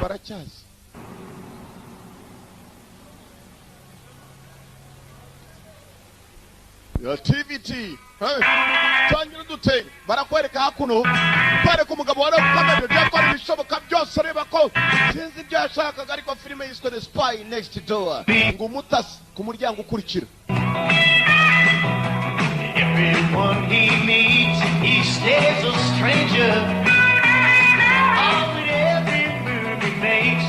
baracyaza ya TVT tangira dute barakwereka hakuno kwereka umugabo wari ukamenya byakora ibishoboka byose reba ko sinzi ibyo yashakaga ariko filime yiswe The Spy Next Door ngo umutasi ku muryango ukurikira. Everyone he meets, he stays a stranger. Oh, with every move he makes,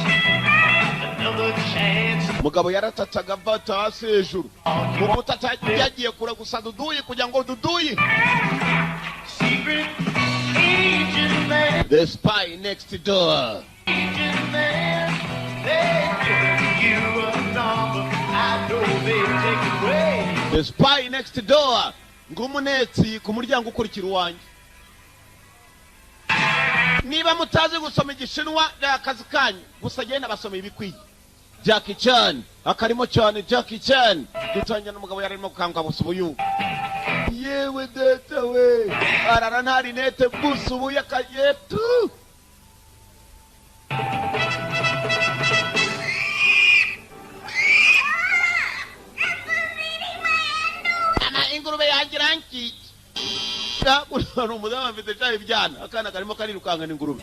another chance. Mugabo yaratataga vata hasi hejuru ngo mutata yagiye kura gusa duduyi kugira ngo duduyi. Secret agent man, The Spy Next Door. agent man, they've given you a number I know they'll take away. The Spy Next Door ngo umunetsi ku muryango ukurikira uwanjye. Niba mutazi gusoma igishinwa akazi kanyu gusa genda basoma ibikwiye. Jackie Chan akarimo cyane Jackie Chan dutangira n'umugabo yarimo kukanga busubuyu. Yewe data we arara ntari nete busubuye akayetu. Ingurube yangira nki yakura umudamu afite cyayi byana akana karimo karirukanga n'ingurube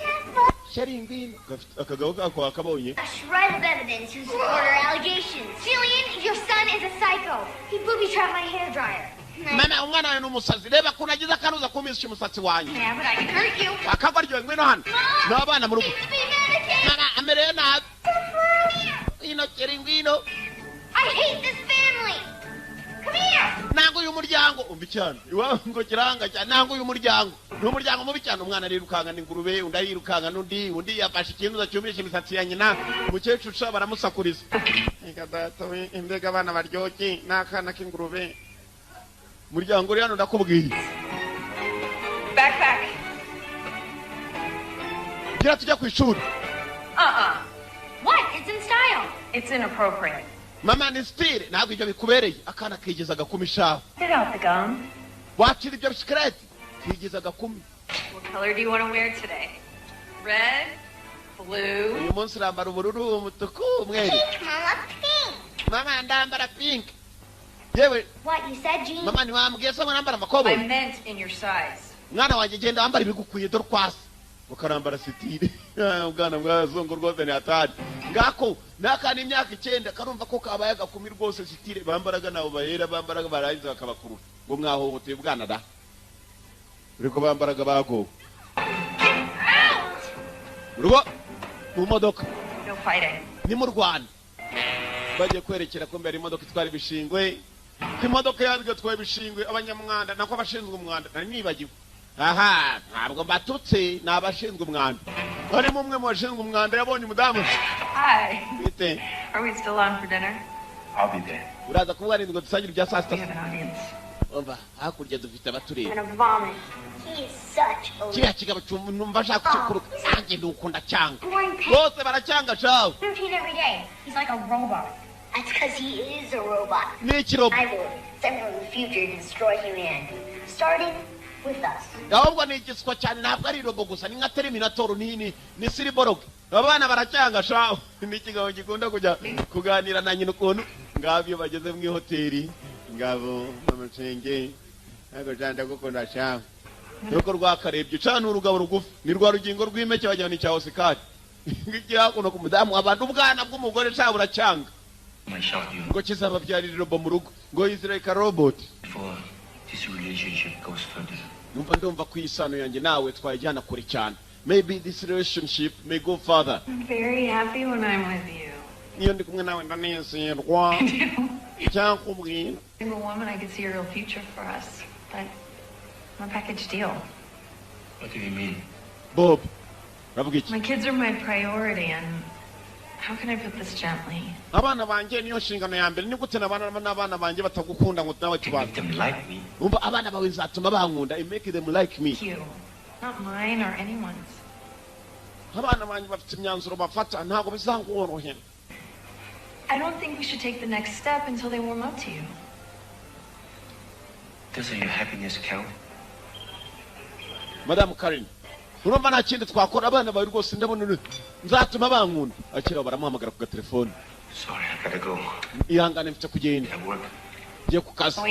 sharingwino akagabo kako akabonye A shred of evidence to support our allegations. Jillian, your son is a psycho. He booby-trapped my hairdryer. mama umwana we n'umusazi reba kunagiza karuza kumisha umusatsi wanyu Yeah, but I can hurt you. akagwa ryo ngwino hano n'abana mu rugo Be mannequin. mama amereye nabi ino sharingwino I hate this family. Come here. nango uyu muryango umva cyane iwawe ngo kiranga cyane nango uyu muryango n'umuryango mubi cyane umwana arirukanga n'ingurube undi arirukanga undi yafashe ikintu cyumisha imisatsi ya nyina umukecuru uca baramusakuriza ikadata we imbega abana baryoke n'akana k'ingurube muryango uri hano ndakubwiye Backpack. gira tujya ku ishuri What? It's in style. It's inappropriate. mama ni style ntabwo ibyo bikubereye akana kigezaga kumishaho Get out the gum. wakira ibyo bisikireti kigezaga kumi What color do you want to wear today? Red? Blue? uyu munsi urambara ubururu umutuku umweru Pink, Mama, pink. mama ndambara pink yewe What, you said jeans? mama ntiwambwiye se ngo nambara I amakoboyi meant in your size. mwana wanjye genda wambara ibigukwiye dore kwasi ukarambara sitire ubwana bwazungu rwose ni hatari ngako nakana imyaka 9 karumva ko kabaye agakumi rwose sitire bambaraga nabo bahera bambaraga barangiza bakabakurura ngo mwahohoteye ubwana da uriko bambaraga bago rugo mu modoka No fighting. ni mu Rwanda bagiye kwerekera ko mbere imodoka itwara ibishingwe imodoka yazwe twaye ibishingwe abanyamwanda nako abashinzwe umwanda nari nibagiwe aha ntabwo mbatutse nabashinzwe umwanda ari mumwe mu bashinzwe umwanda yabonye umudamu Hi. bite Are we still on for dinner? I'll be there. uraza kuba ari ngo dusangira ibya saa We sita have an audience. umva hakurya dufite I'm abatureba gonna vomit. He is such a kiriya kigabo numva ashaka kukuruka nanjye ndukunda cyanga boring pig. bose baracyanga shawe Routine every day. He's like a robot. That's because he is a robot. ni ikirobo I will send him in the future to destroy humanity, starting with us. ahubwo ni igiswa cyane ntabwo ari robo gusa ni nka Terminator ni Cyborg abana baracyanga shawe ni ikigabo gikunda kujya kuganira na nyina ukuntu ngabyo bageze mu hoteli ngabo amucenge ntabwo janda gukunda shawe nuko rwakarebye cyane urugabo rugufi ni rwa rugingo rw'imeke bajyana icya Oscar ngicyakuno ku mudamu abantu ubwana bw'umugore shawe buracyanga Myself, you. ngo kizababyarira robo mu rugo ngo is like a robot Before this relationship goes further. ndumva ku isano yanjye nawe twayijyana kure cyane maybe this relationship may go further I'm very happy when I'm with you. niyo ndi kumwe nawe ndanezerwa cyakubwira Single woman, I could see a real future for us. But I'm a package deal. What do you mean? Bob ravuga iki My kids are my priority, and how can I put this gently? abana banjye niyo nshingano ya mbere ni gute n'abana banjye batagukunda ngo nawe To tubaze make them like me. umva abana bawe nzatuma bankunda I make them like me You. Not mine or anyone's. abana banjye bafite imyanzuro bafata ntabwo bizangorohera I don't think we should take the next step until they warm up to you. Doesn't your happiness count? Madame Karen urumva nta kindi twakora abana bawe rwose ndabona nzatuma bankunda akira baramuhamagara ku telefone. Sorry, I gotta go. Ihangane mfite kugenda At work. ngiye ku kazi.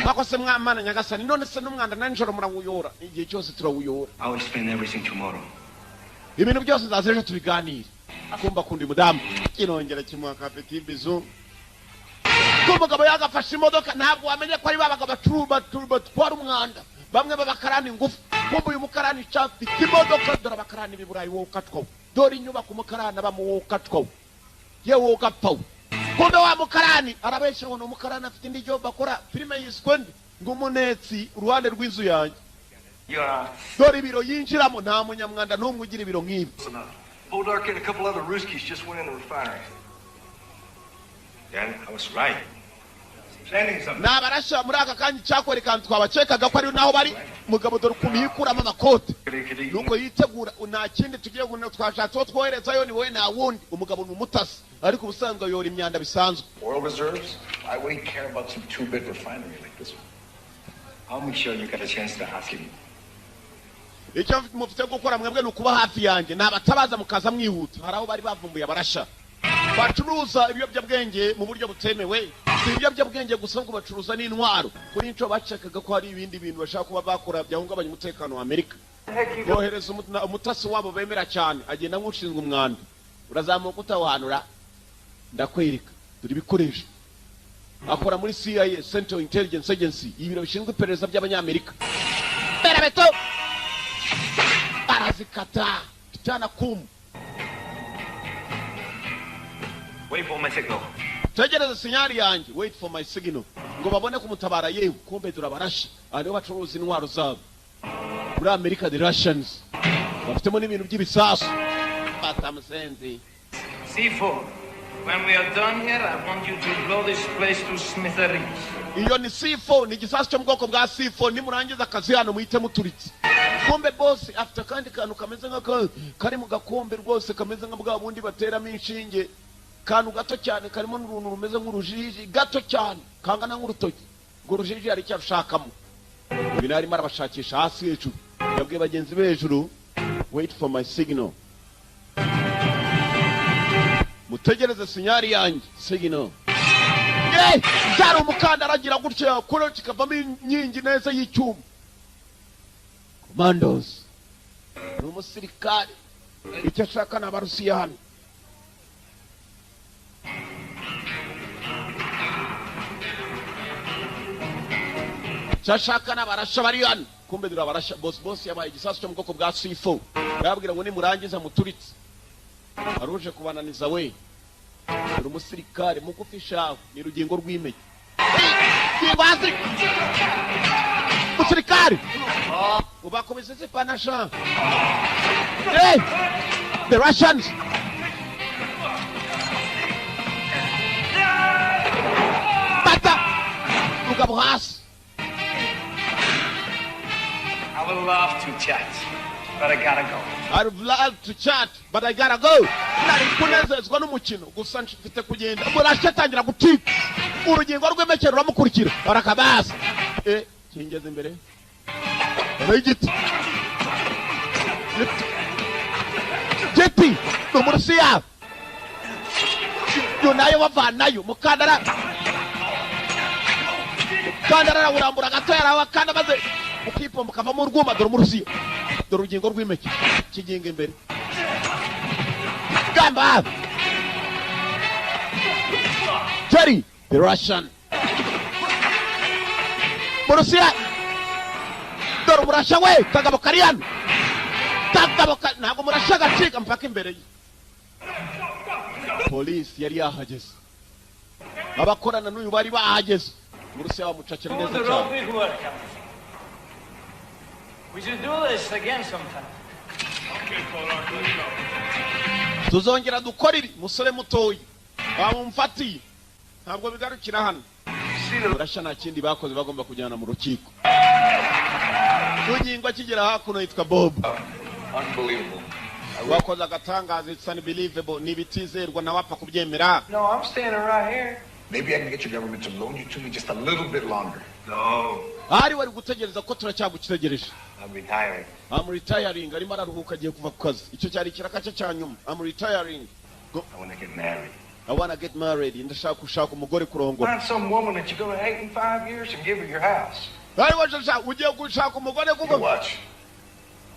Bako se mwamana nyagasani none se n'umwanda nanjoro murawuyora igihe cyose turawuyora. I will explain everything tomorrow. Ibintu byose nzazeje tubiganire. Kumba kundi mudamu kinongera kimwaka petit bisou. Kumba gabo yagafashe imodoka ntabwo wamenye ko ari babaga bacuruba twara umwanda. Bamwe babakarani ngufu. Kumba uyu mukarani chafi kimodoka dora bakarani biburayi wo katwa. Dori nyuba ku mukarani bamu wo katwa. Ye wo gapaw. Kumbe wa mukarani arabesha ngo umukarani afite indi job akora filime yiskwende ngumunetsi uruhande rw'inzu yanjye. Dori biro yinjiramo nta munyamwanda n'umwe ugira ibiro nk'ibi. Boldark and a couple other Ruskies just went in the refinery. Yeah, I was right. Planning something. Nabarasha muri aka kandi cyakwereka twabacekaga ko ari naho bari mugabo dore kumikuramo amakote. Nuko yitegura nta kindi tugiye guna twashatse twoherezayo ni we na wundi umugabo n'umutasi ariko ubusanzwe yora imyanda bisanzwe. Oil reserves? Why would he care about some two-bit refinery like this one? I'll make sure you get a chance to ask him. Icyo mufite gukora mwebwe nukuba hafi yanjye nabatabaza mukaza mwihuta haraho bari bavumbuye abarasha. Bacuruza ibiyobyabwenge mu buryo butemewe. Si ibiyobyabwenge gusa ngo bacuruza n'intwaro. Kuri inco bacekaga ko hari ibindi bintu bashaka kuba bakora byahungabanya umutekano wa Amerika. Bohereza umutasi wabo bemera cyane agenda nk'ushinzwe umwanda. Urazamuka utawanura ndakwereka turi bikoresho. Akora muri CIA Central Intelligence Agency ibiro bishinzwe iperereza by'abanyamerika. Berabeto arazikata cyana kum. Wait for my signal. Tegereza sinyari yanjye wait for my signal ngo babone kumutabara yewe kumbe turabarasha ariho bacuruza intwaro zabo muri America the Russians bafitemo n'ibintu by'ibisasu batamusenzi. C4, when we are done here, I want you to blow this place to smithereens. Iyo ni C4 ni gisasu cyo mu bwoko bwa C4 nimurangiza akazi hano muhite muturitse. Kumbe boss after kandi kantu kameze nk'aka kari mu gakombe rwose kameze nka bwa bundi bateramo inshinge. Kantu gato cyane karimo n'uruntu rumeze nk'urujiji gato cyane kangana nk'urutoki ngo rujiji ari cyo rushakamo. Ibintu arimo arabashakisha hasi hejuru yabwiye bagenzi be hejuru wait for my signal. Mutegereze sinyari yanjye signal. Zari umukandara agira gutya kuro kikavamo inkingi neza y'icyuma. Commandos n'umusirikare icyo ashaka n'abarusiya hano. Chashaka n'abarasha bari hano kumbe dura barasha boss yabaye igisasu cyo mu bwoko bwa C4 yabwira ngo nimurangiza muturitse aruje kubananiza we uri umusirikare mugufisha ni rugingo rw'imeye kibazi umusirikare ubakomeze panasha the Russians bata ugabo hasi. I would love to chat, but I gotta go. I would love to chat, but I gotta go. Nari kunezezwa n'umukino gusa mfite kugenda. Murashe tangira gutika. Urugingo rw'emekero ruramukurikira. Barakabasa. Kingeze imbere. N'igiti. Jeti, n'umurusiya. Yo nayo bavanayo mukandara. Mukandara urambura gato yarawa kandi maze ukipo mukava mu rwuma dore umurusiya. Dore urugingo rw'imeke kiginga imbere. Gamba. Jerry, the Russian. Murusiya. Dore murasha we kagabo kariyano. Kagabo ntabwo murasha gacika mpaka imbere ye. Polisi yari yahageze. Abakorana n'uyu bari bahageze. Murusiya bamucakira neza cyane. We should do this again sometime. Tuzongera dukora ibi musore mutoyi bamumfatiye ntabwo bigarukira hano. Urasha nta kindi bakoze bagomba kujyana mu rukiko. Ugingo akigera hakuno yitwa Bob. Unbelievable. Wakoze agatangaza it's unbelievable nibitizerwa na wapfa kubyemera. No, I'm standing right here. Maybe I can get your government to loan you to me just a little bit longer. No. ari wari gutegereza ko turacyagutegereje. I'm retiring. I'm retiring, arimo araruhuka agiye kuva ku kazi. Icyo cyari ikiraka cye cya nyuma. I'm retiring. I want to get married. I want to get married. Ndashaka gushaka umugore kurongora. Find some woman that you're going to hate in 5 years and give her your house. Ari washaka ugiye gushaka umugore The kuko watch.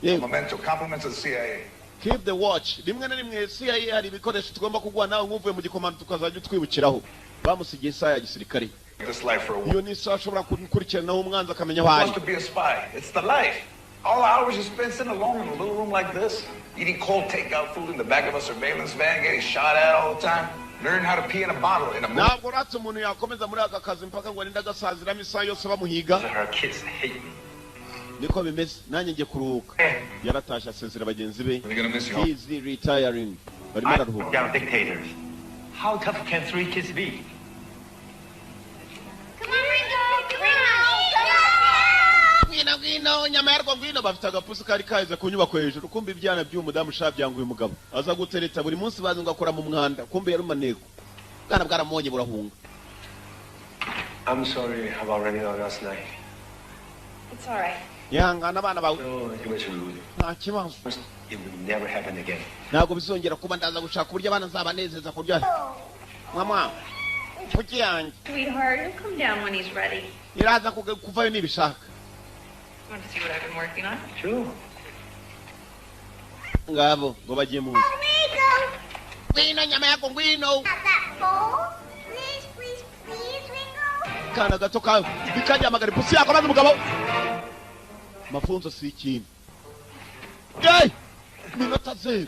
Yeah. Memento, compliments of the CIA. Keep the watch. Rimwe na rimwe CIA hari ibikoresho tugomba kuguha nawe nk'uvuye mu gikomando tukazajya twibukiraho. Bamusigiye isaha ya gisirikare. This life for a Iyo woman. ni isaha ashobora gukurikiranaho umwanzi akamenya aho Wants ari. to be a spy. It's the life. All the hours you spend sitting alone in a little room like this, eating cold takeout food in the back of a surveillance van, getting shot at all the time, learn how to pee in a bottle in a movie. Ntabwo ratse umuntu yakomeza muri aka kazi mpaka ngo arinde agasaziramo isaha yose bamuhiga. Her kids hate me. Niko bimeze nanjye ngiye kuruhuka. Yaratashye asezera bagenzi be. They're going to miss you. He is retiring. Barimo I araruhuka. put down dictators. How tough can 3 kids be? Come on, Ringo! Ringo! Ngwino nyama yarwo ngwino bafite agapusi kari kaheze ku nyubako hejuru kumbe ibyana by'umudamu shabyanguye umugabo aza gutereta buri munsi bazi ngo akora mu mwanda kumbe yari umaneko bwana bwaramonye burahunga. I'm sorry about running out last night. It's all right. Yihangana abana bawe No, it was rude. nta kibazo. It will never happen again. Ntabwo bizongera kuba ndaza gushaka uburyo abana nzabanezeza kurya. Mama kuki yanjye Sweetheart, he'll come down when he's ready. iraza kuvayo nibishaka. Want to see what I've been working on? Sure. Ngabo ngo bagiye mu nzu. Ringo! Ngwino nyama yako ngwino. Not that bowl. Please, please, please, Ringo. Kana gato kawe bikajya amagara pusi yako maze umugabo. Mafunzo si ikintu. Hey! Minota ze.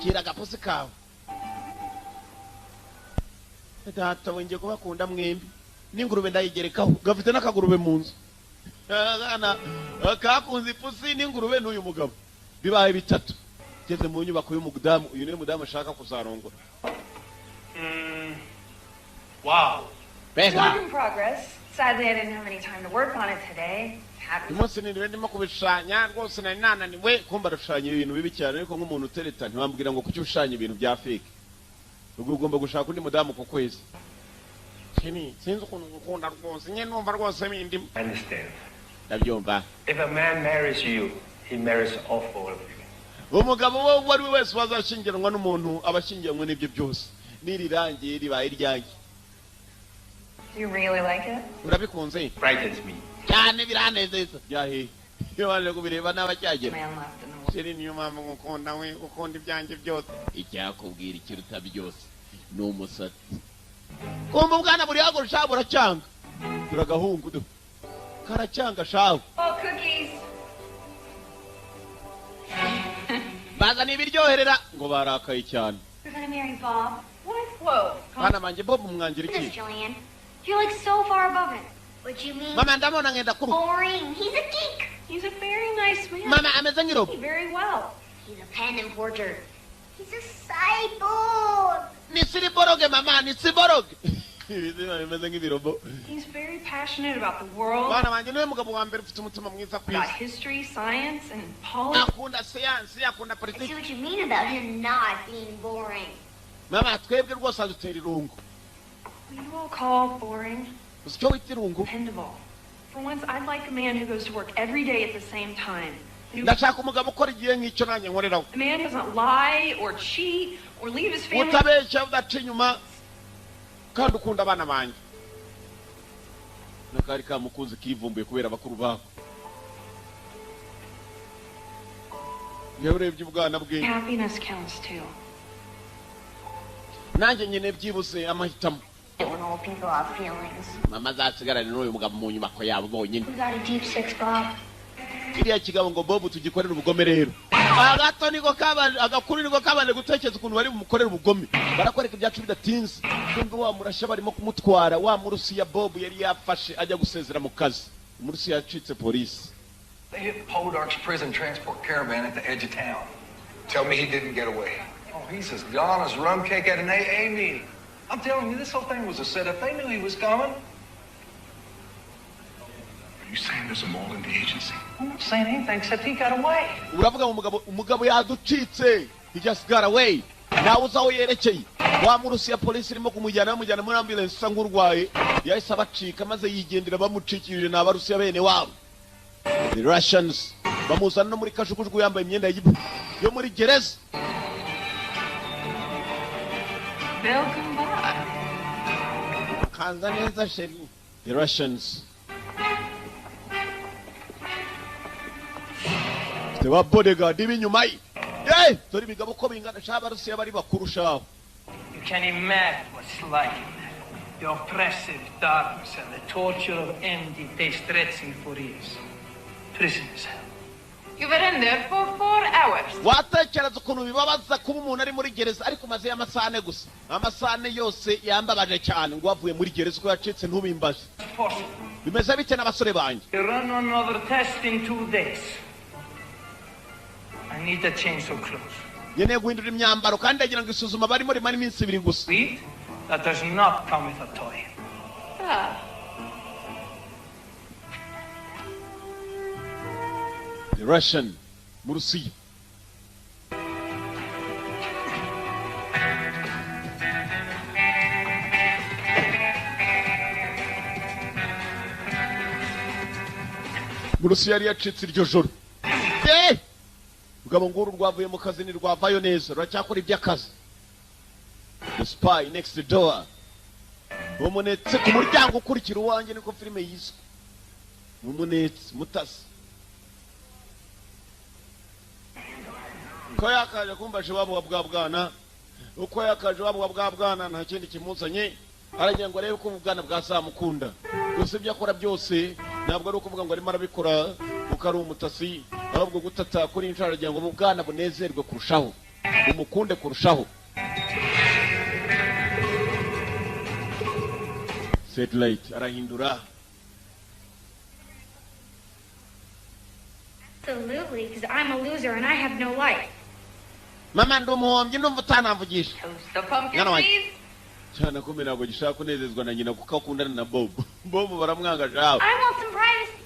Kira gapusi kawe. Data wenje kubakunda mwembi. N'ingurube ndayigerekaho. Gafite n'akagurube mu nzu. Agana kakunze pusi n'ingurube n'uyu mugabo. Bibaye bitatu. Geze mu nyubako y'umudamu, uyu niwe mudamu ashaka kuzarongora. Wow. It's Bega. work in progress. Sadly, I didn't have any time to work on it today. Happens. Umunsi niriwe ndimo kubishanya rwose nari nananiwe kumva rushushanya ibintu bibi cyane ariko nk'umuntu utereta ntiwambwira ngo kuki ushushanya ibintu bya fake. Ubwo ugomba gushaka undi mudamu ku kwezi. Sinzi ukuntu ngukunda rwose nye numva rwose bindi. I understand. Ndabyumva. If a man marries you, he marries all 4 of you. Umugabo wo wari wese wazashyingiranwa n'umuntu abashyingiranwe n'ibyo byose. Nirirangiye ribaye iryanjye. Do you really like it? Urabikunze? Frightens me. Cyane biranezeza. Yahe. Iyo waje kubireba n'abacyagera. Man left in the world. Sheri niyo mpamvu ngukunda we ukunda ibyanjye byose. Icyakubwira ikiruta byose ni umusatsi. Kumva ubwana buri hago rushaho buracyanga. Turagahungu do. Karacyanga shaho. Oh, cookies. Baza nibiryoherera ngo barakaye cyane. You're gonna marry Bob? What? Whoa. Bana banje Bob umwangira Look at iki? this, Jillian. You're like so far above it. What you mean? Mama ndamona ngenda kuru. Boring. He's a geek. He's a very nice man. Mama ameze nk'irobo. Very well. He's a pen importer. He's a cyborg. Ni siriboroge mama ni siboroge. Ibizima bimeze nk'ibirobo. He's very passionate about the world, Bana banje niwe mugabo wa mbere ufite umutima mwiza ku about isi. history, science, and politics. Akunda siyansi, akunda I see politiki. what you mean about him not being boring. Mama twebwe rwose adutera irungu. What you all call boring, Uzi icyo wita irungu? dependable. For once, I'd like a man who goes to work every day at the same time. Ndashaka umugabo ukora igihe nk'icyo nanjye nkoreraho. A man who doesn't lie or cheat or leave his family. Utabeshya udaca inyuma kandi ukunda abana banjye. Nakari kamukunzi kivumbuye kubera bakuru bako. Iyo urebye ubwana bwe Happiness counts too. nanjye nyine byibuse amahitamo. When old people have feelings. Mama azasigarane n'uyu mugabo mu nyubako yabo bonyine. We got a deep six, Bob. Kiriya kigabo ngo Bob tugikorera ubugome rero. Agato niko kabanje agakuru niko kabanje gutekereza ukuntu bari bumukorera ubugome. Barakwereka ibyacu bidatinze. Kumbe wa murashya barimo kumutwara wa murusiya Bob yari yafashe ajya gusezera mu kazi. Umurusiya yacitse polisi. They hit Podark's prison transport caravan at the edge of town. Tell me he didn't get away. Oh, he's as gone as rum cake at an AA meeting. I'm telling you, this whole thing was a setup. They knew he was coming. Are you saying there's a mole in the agency? I'm not saying anything except he got away. Uravuga umugabo yaducitse. He just got away. Nawe uzaho yerekeye. wa murusiya polisi irimo kumujyana bamujyana muri ambulance isa nk'urwaye yahise abacika maze yigendera bamucikirije n'abarusiya bene wabo. The Russians bamuzana no muri kajugujugu yambaye imyenda yo muri gereza. Welcome back. Kanza neza sheri. The Russians Tewa bodyguard b'inyuma ye. Dore bigabo ko bingana cy'abarusiya bari bakurushaho. You can imagine what's like. The oppressive darkness and the torture of empty day stretching for years. Prison is hell. You were in there for 4 hours. Watekereza ukuntu bibabaza kuba umuntu ari muri gereza ariko maze y'amasane gusa. Amasane yose yambabaje cyane ngo avuye muri gereza ko yacitse ntubimbaje. Bimeze bite n'abasore banjye? You run another test in 2 days. I need to change some clothes. Yene guhindura imyambaro kandi ndagira ngo isuzuma barimo rimara iminsi 2 gusa. Sweet, that does not come with a toy. The Russian Murusiya. Murusiya yari yacitse iryo joro. Ugabo nguru rwavuye mu kazi ni rwavayo neza ruracyakora iby'akazi. The spy next door. Umunetse ku muryango ukurikira uwanjye niko filime yiswe. Umunetse mutasi. Ko yakaje kumbaje wabo wa bwabwana. Uko yakaje wabo wa bwabwana nta kindi kimuzanye. Aragira ngo arebe ko ubwana bwazamukunda. Byose byakora byose ntabwo ari ukuvuga ngo arimo arabikora ukari umutasi ahubwo gutata kuri inshara agira ngo ubwana bunezerwe kurushaho umukunde kurushaho. Satellite arahindura. Absolutely, because I'm a loser and I have no life. Mama ndumuhombye ndumva utanamvugisha. Toast the pumpkin, Ngana wanjye. please. Cyane ko ntabwo gishaka kunezezwa na nyina kuko akundana na Bob. Bob baramwanga jaho. I want some privacy.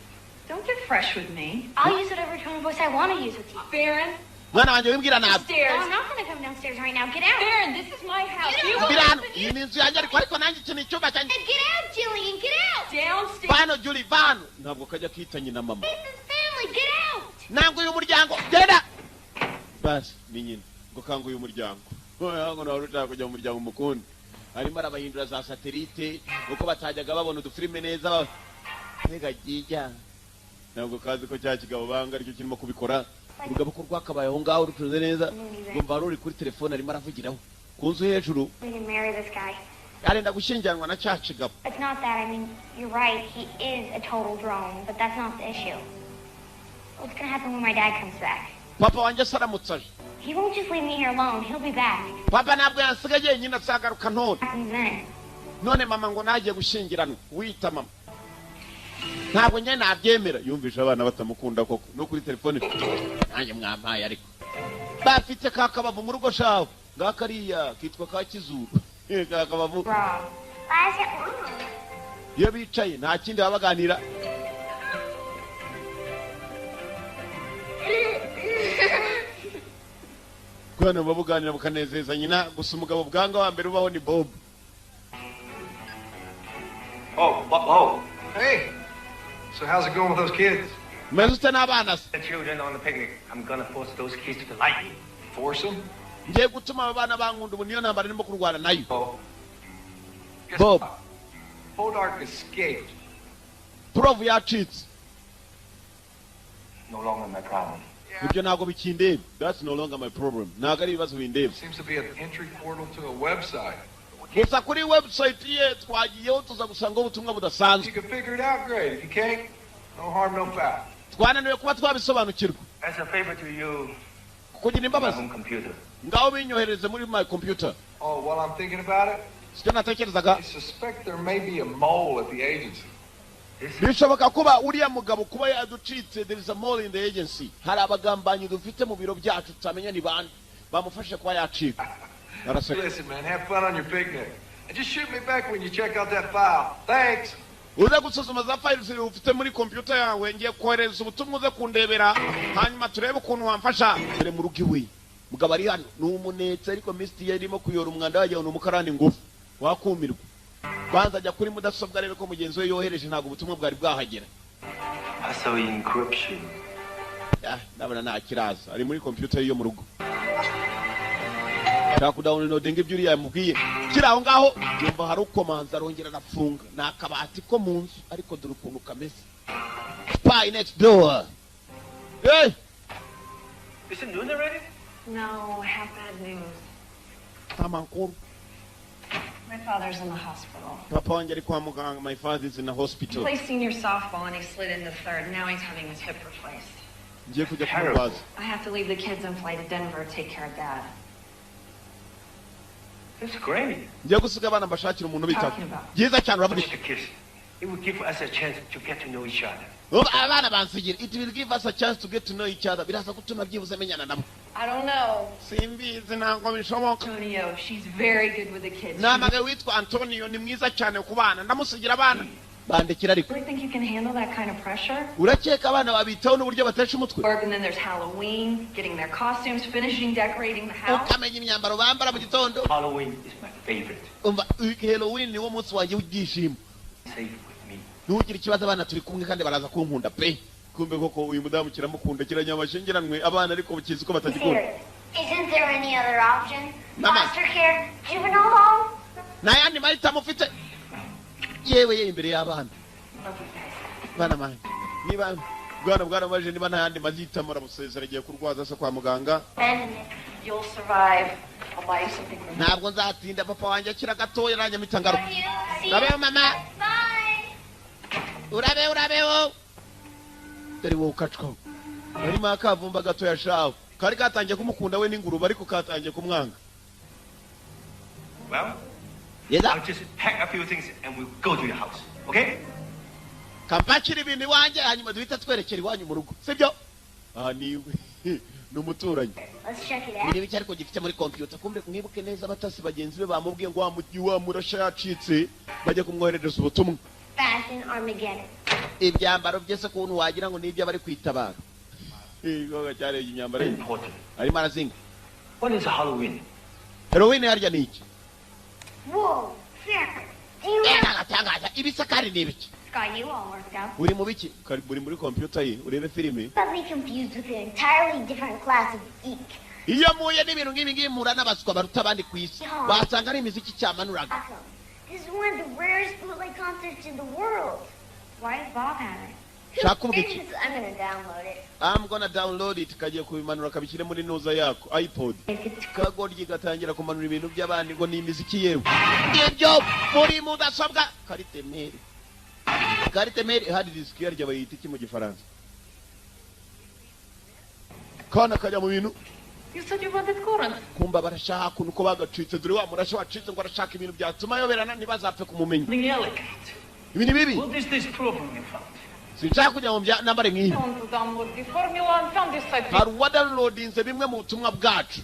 Don't get fresh with me. I'll use whatever tone of voice I want to use with you. Baron, Mwana wanjye wimbwira nabi. No, upstairs. I'm not going to come downstairs right now. Get out. Baron, this is my house. You Mbwira hano open iyi it ni inzu yanjye ariko nanjye iki ni icyumba cyanjye. Get out, Jillian. Get out. downstairs. Vano Julie vano. Ntabwo kajya kita nyina mama. This is family. Get out. Nangu uyu muryango genda. Basi ni nyina ngo kangu uyu muryango. Ngo nawe urashaka kujya mu muryango mukundi. Arimo arabahindura za satellite uko batajyaga babona udufilime neza. Ntega gijya. Ntabwo kazi ko cya kigabo banga aricyo kirimo kubikora. Urugabo ko rwakabaye aho ngaho rutuze neza. Ngomba ruri kuri telefone arimo aravugiraho. Kunzu hejuru. We can marry this guy. Arenda gushyingiranwa na cya kigabo. It's not that. I mean, you're right. He is a total drone, but that's not the issue. What's going to happen when my dad comes back? Papa wanjye saramutsaje. He won't just leave me here alone. He'll be back. Papa ntabwo yansigaye nyina asagaruka ntone. Happens then. None mama ngo nagiye gushyingiranwa. Wita mama. Ntabwo nyine nabyemera. Yumvisha abana batamukunda koko. No kuri telefone. Nanjye mwampaye ariko. Bafite kakabavu mu rugo shaho. Ngakariya kitwa ka kizuru. Kakabavu. Wrong. Why is it wrong? Iyo bicaye nta kindi babaganira. Kwana babuganira bukanezeza nyina gusa umugabo bwanga wa mbere ubaho ni Bob. Oh. Hey. So how's it going with those kids? Mezute n'abana se. The children on the picnic. I'm gonna force those kids to like me. Force them? Ngiye gutuma abana bankunda ubu niyo ntambara ndimo kurwana nayo. Oh. Guess Bob. what? Podark escaped. Prove yacitse. No longer my problem. Ibyo ntabwo bikindeba. That's no longer my problem. Ntabwo ari ibibazo bindeba. Seems to be an entry portal to a website. Gusa kuri website ye twagiyeho tuza gusanga ubutumwa If budasanzwe. you can figure it out, great. If you can't, no harm, no foul. Twananiwe kuba twabisobanukirwa. As a favor to you, Kugira my imbabazi. home computer. Ngaho binyohereze muri my computer. Oh, while I'm thinking about it, Sicyo natekerezaga. I suspect there may be a mole at the agency. Bishoboka kuba uriya mugabo kuba yaducitse. There is a mole in the agency. Hari abagambanyi dufite mu biro byacu tutamenya ni bande. Bamufashe kuba yacika. Araseka. Listen, man, have fun on your picnic. And just shoot me back when you check out that file. Thanks. Uze gusuzuma za files ufite muri computer yawe ngiye kohereza ubutumwa uze kundebera hanyuma turebe ukuntu wamfasha. Dore mu rugo iwe mugabo ari hano n'umunetse ariko Misty yarimo kuyora umwanda wagiye n'umukarani ngufu wakumirwa kwanza ajya kuri mudasobwa rero ko mugenzi we yohereje ntago ubutumwa bwari bwahagera Password encryption. ndabona nta kiraza ari muri computer yo mu rugo shaka downloading ibyo uri yamubwiye kiraho ngaho yumva hari ukomanza arongera arafunga nakabati ko mu nzu ariko dore ukuntu kameze spy next door. Hey, Is it noon already? No, I have bad news. Tamankuru. My father's in the hospital. Papa wanjye ari kwa muganga. My father is in the He hospital. plays senior softball and he slid into third. Now he's having his hip replaced. Ngiye kujya kumubaza. I have to leave the kids and fly to Denver to take care of Dad. That's great. Ngiye gusiga abana mbashakira umuntu bita. Talking about. Byiza cyane uravuga. Just a kiss. It will give us a chance to get to know each other. Abana bansigira. It will give us a chance to get to know each other. Biraza gutuma byibuze menyana nabo. I don't know. Simbizi ntabwo bishoboka. Antonio, she's very good with the kids. Namage witwa Antonio ni mwiza cyane ku bana. Ndamusigira abana. Bandekira ariko. Do you think you can handle that kind of pressure? Urakeka abana babitaho n'uburyo batesha umutwe. And then there's Halloween, getting their costumes, finishing decorating the house. Ukamenya imyambaro bambara mu gitondo. Halloween is my favorite. Umva Halloween ni wo munsi wanjye w'ibyishimo. Say it with me. Ntugire ikibazo abana turi kumwe kandi baraza kunkunda pe. Kumbe koko uyu mudamu kiramukunda kiranyamashengeranwe abana ariko bakizi ko batagikunda. Isn't there any other option? Mama. Foster care, juvenile home? Nayandi mahitamo mufite. Yewe imbere y'abana. Bana manje. Niba bwana maje niba ntayandi mahitamo aramusezera agiye kurwaza se kwa muganga. You'll survive. I'll buy you something from Ntabwo nzatinda papa wanjye akira gatoya aranyamita ngaruka. Urabeho mama. Bye. Urabeho. Dore wowe ukacwa. Barimo akavumba gatoya shaho. Kari katangiye kumukunda we n'ingurube ariko katangiye kumwanga. Well, Yeza. I'll just pack a few things and we'll go to your house. Okay? Kampakira ibintu iwanjye hanyuma duhita twerekera iwanyu mu rugo. Sibyo? Aha niwe. N'umuturanyi. Let's check it Ibi out. biki ariko gifite muri computer. Kumbe mwibuke neza abatasi bagenzi be bamubwiye ngo wa murasha yacitse bajya kumwoherereza ubutumwa. Fashion Armageddon. Ibyambaro byese kuntu wagira ngo nibyo bari kwitabara. Igoga cyane imyambaro Very ye. important. Arimo arazinga. What is Halloween? Halloween harya ni iki? Whoa, Sarah. Do you know? Agatangaza ibisakari ni ibiki? Got you all worked out. Uri mu biki? Uri muri computer ye urebe filime. Probably confused with an entirely different class of geek. Iyo muye n'ibintu nk'ibi ngibi mura n'abaswa baruta abandi ku isi. Basanga ari imiziki cyamanuraga. Awesome. This is one of the rarest bootleg concerts in the world. Why does Bob have it? Shaka ubiki. I'm gonna download it. I'm gonna download it kagiye kubimanura kabishyire muri noza yako iPod. Kagoryi gatangira kumanura ibintu by'abandi ngo ni imiziki yewe. Ibyo muri mudasobwa Karite meri hard disk yaryo bayita iki mu gifaransa. Kana kajya mu bintu. You said you wanted current. Kumba barashaka kuntu ko bagacitse dore wa murasha wacitse ngo arashaka ibintu byatuma yoberana ntibazapfe kumumenya. Something elegant. Ibintu bibi. What is this program you found? Sinshaka kujya mu bya nambare nk'iyi. I want to download the formula and found this site. Hari uwadownloadinze bimwe mu butumwa bwacu.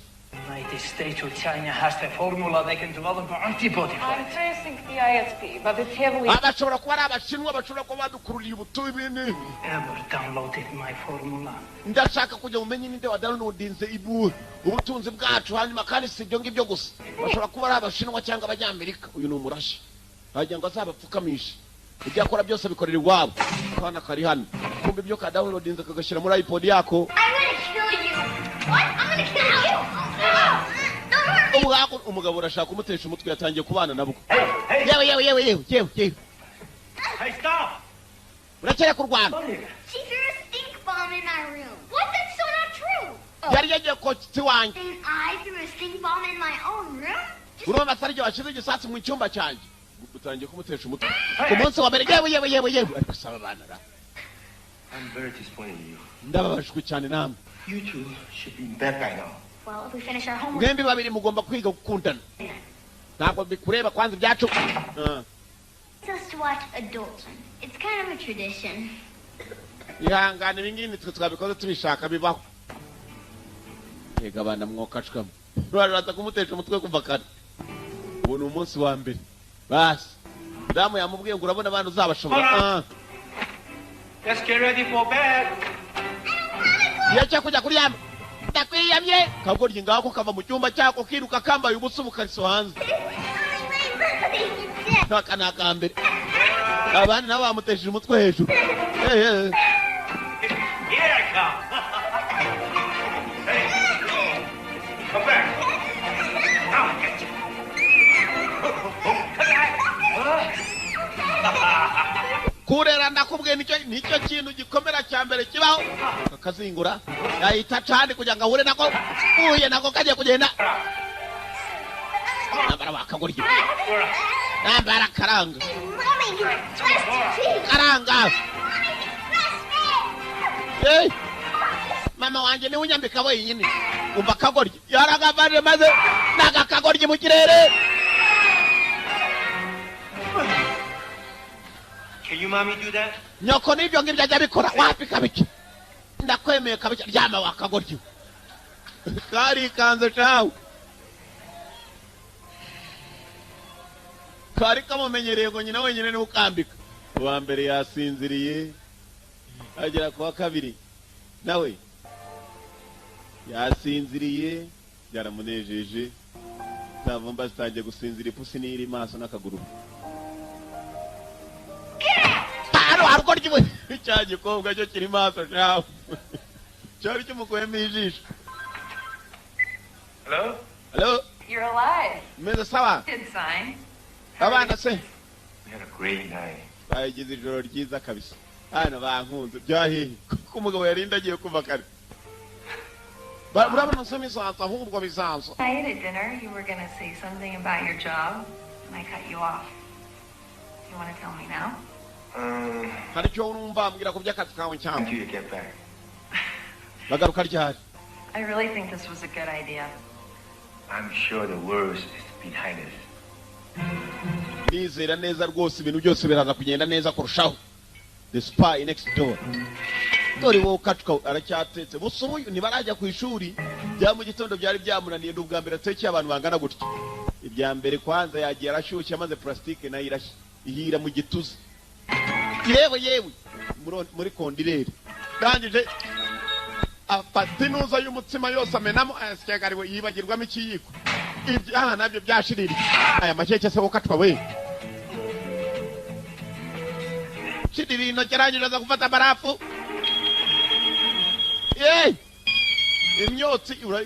United States or China has the formula they can develop an antibody for I'm it. tracing the ISP, but it's heavily. Abashobora kuba ari abashinwa bashobora kuba badukururiye ubutumwa ibintu. Ever downloaded my formula? Ndashaka kujya mumenye ninde wa downloadinze ibu ubutunzi bwacu hanyuma kandi si ibyo ngibyo gusa. Bashobora kuba ari abashinwa cyangwa abanyamerika. Uyu ni umurashi. Hagira ngo azabapfukamishe. Ibyo akora byose bikorera iwabo. Kana kari hano. Kumbe ibyo ka downloadinze kagashyira muri iPod yako. I'm gonna kill you. What? I'm gonna kill you. Don't hurt me. Umugabo urashaka kumutesha umutwe yatangiye kubana nabwo. Hey! Yewe. Hey, stop! Urakeye kurwana. Come here. She threw a stink bomb in my room. What? That's so not true. Yari yagiye kotsi wanjye. And I threw a stink bomb in my own room? Urumva sarije washize igisatsi mu cyumba cyanjye. Utangiye kumutesha umutwe. Ku munsi wa mbere yewe. Ariko saba bana ra. I'm very disappointed in you. Ndababajwe cyane namwe. You two should be in bed by now. Well, if we finish our homework. Mwembi babiri mugomba kwiga gukundana. Ntabwo bikureba kwanza ibyacu. It's us to watch Adult Swim. It's kind of a tradition. Ihangane ibingibi twe twabikoze tubishaka bibaho. Yega abana mwokacwamo. Uraraza kumutesha umutwe kuva kare. Ubu ni umunsi wa mbere. Basi. Damu yamubwiye ngo urabona abantu uzabashobora. Let's get ready for bed. Yacha kujya kuryama. ndakwiyamye kagoryi ngako kava mu cyumba cyako kiruka kambaye ubusa ubukariso hanze aka ni akambere abandi nabo bamutesheje umutwe hejuru. Here I come. Hey, come back. Now I get you. Kurera ndakubwiye nicyo kintu gikomera cya mbere kibaho. Akazingura yahita cyane kugira ngo ahure nako uye nako kagiye kugenda. Nambara wakagoryi. Nambara karanga. Karanga. Hey, mama wanje ni unyambika wenyine. Umva kagoryi yaragavanye maze naga kagoryi mu kirere. Can you mommy do that? Nyoko nibyo ngibyo ajya bikora wapi kabiki. Ndakwemeye kabiki ryama wakagoryi. Kari kanze chawo. Kari kamumenyereye ngo nyina wenyine ni ukambika. Uwa mbere yasinziriye. Agera kwa kabiri nawe yasinziriye byaramunejeje. Tavumba zitangiye gusinzira ipusi n'iri maso n'akaguru. Ariko ryiwe cyaje kobwa cyo kiri maso cyawe cyari cyumukwema ijisho. Hello? Hello? You're alive. Meze sawa? Good sign. Abana se? We had a great night. Bagize ijoro ryiza kabisa. Hano bankunze byahiye kuko umugabo yarinda agiye kuva kare. Urabona nsoma isansa ahubwo bisansa. I ate at dinner. You were going to say something about your job, and I cut you off. You want to tell me now? Hari cyo urumva ambwira ku by'akazi kawe cyangwa. Until you get back. Bagaruka ryari? I really think this was a good idea. I'm sure the worst is behind us. Nizera neza rwose ibintu byose biraza kugenda neza kurushaho. The spy next door. Dore wo katuka aracyatetse. Busubuye nibarajya ku ishuri. Bya mu gitondo byari byamunaniye ndubwa mbere ateke abantu bangana gutya. Ibya mbere kwanza yagiye arashyushye amaze plastique nayo irashye. Ihira mu gituza. Yewe muri kondirere. Ndangije afatinuza y'umutsima yose amenamo asikagariwe yibagirwamo ikiyiko. Ibyaha nabyo byashirira. Aya makeke se wo katuka we. Shidiri no kirangije za gufata barafu.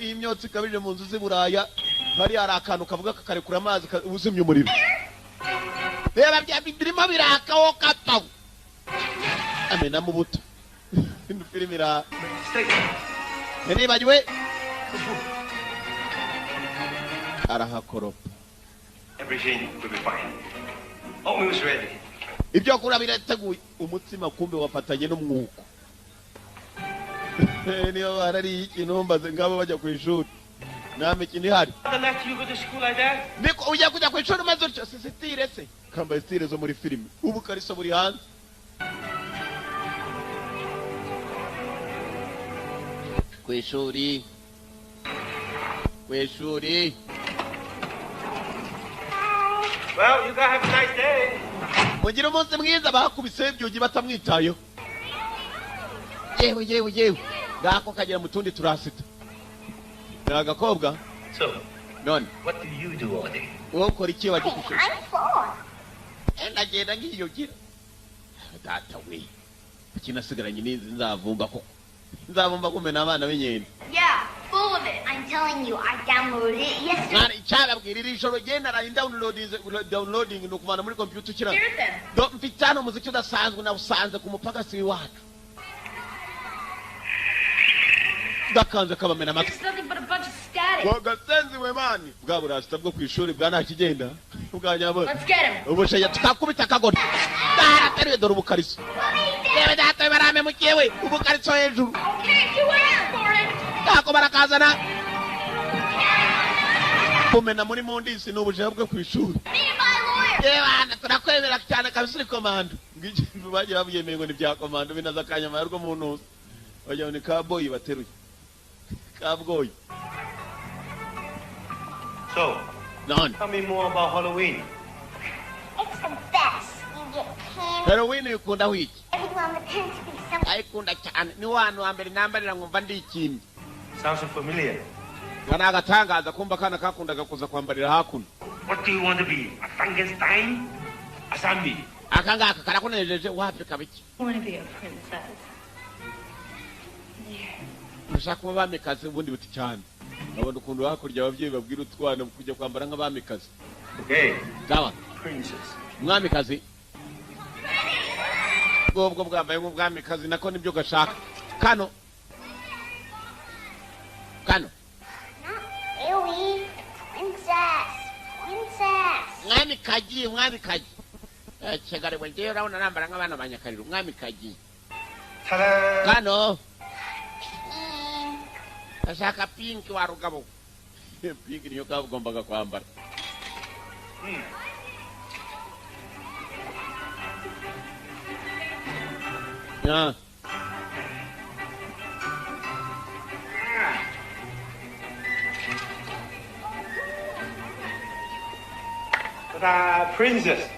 Imyotsi kabije mu nzu z'Iburaya. Bari arakantu kavuga kakarekura amazi ubuzimye umuriro. Reba bya bidirimo birakaho kapaw. Amena mu buto. Ino filmira. Nene bagiwe. Arahakoropa. Everything will be fine. Almost ready. Ibyo kura birateguye umutsima kumbe wafatanye n'umwuko. Niyo harari ikintu mbaze ngabo bajya ku ishuri. Name kini hari. The next you go to school like that? Niko ujya kujya ku ishuri maze utyo sisitire se. Kamba stire zo muri filime. Ubu kariso buri hanze. Ku ishuri. Well, you gotta have a nice day. Mugira umunsi mwiza bakubise byugi batamwitayo. Yewe. Gako kagera mu tundi turasita. Nagakobwa. So, None. what do you do all day? Ukora iki wagishushe? I'm four. Ndagenda ngiyogira. Data we. Kinasigaranye n'inzi nzavumba ko. Nzavumba kumena abana b'enyene. Yeah, full of it. I'm telling you, I downloaded it yesterday. Nari cyababwira ijoro genda ra downloading no kumana muri computer kira. Here's them. Do mfitano muziki udasanzwe na usanze ku mupaka si wacu. Dakanze kabamena amatwi. There's nothing but a bunch of static. Wagasenzi we mani. Bwa burasta bwo kwishuri bwa nta kigenda. Bwanyabo. Let's get him. Ubusheya tukakubita kagodi. Dara dore ubukariso. Yewe data barame mukewe ubukariso hejuru. Okay, you went for it. Tako barakazana. Kumena muri mondisi n'ubusheya bwo kwishuri. Me and my lawyer. Yewe turakwemera cyane kabisuri komando. Ngije baje babyemeye ngo ni bya komando binaza kanyama yarwo muntu. Bajya ni kaboyi bateruye. Kabgoy. So, None. tell me more about Halloween. It's the best. You get candy. Halloween ikunda wiki. Everyone pretends to be something. Aikunda cyane ni wanu ambere nambarira ngumva ndikimye. Sounds familiar. kana agatangaza kumba kana kakundaga kuza kwambarira hakuno. What do you want to be? A Frankenstein? A zombie? Akangaka karakunejeje wapi kabiki? I want to be a princess. Ushaka kuba bamikazi ubundi buti cyane. Abona ukuntu hakurya abavyeyi babwira utwana kujya kwambara nk'abamikazi. Okay. Sawa. Princess. Mwamikazi. Ubwo bwambaye nk'ubwamikazi nako nibyo gashaka. Kano. Really? Princess. Mwamikazi. Chegare wenje urabona nambara nk'abana banyakariro mwamikazi. Ta-da! Kano. Ashaka pink wa rugabo. Pink niyo kagombaga kwambara. Yeah. Ta-da! Princess.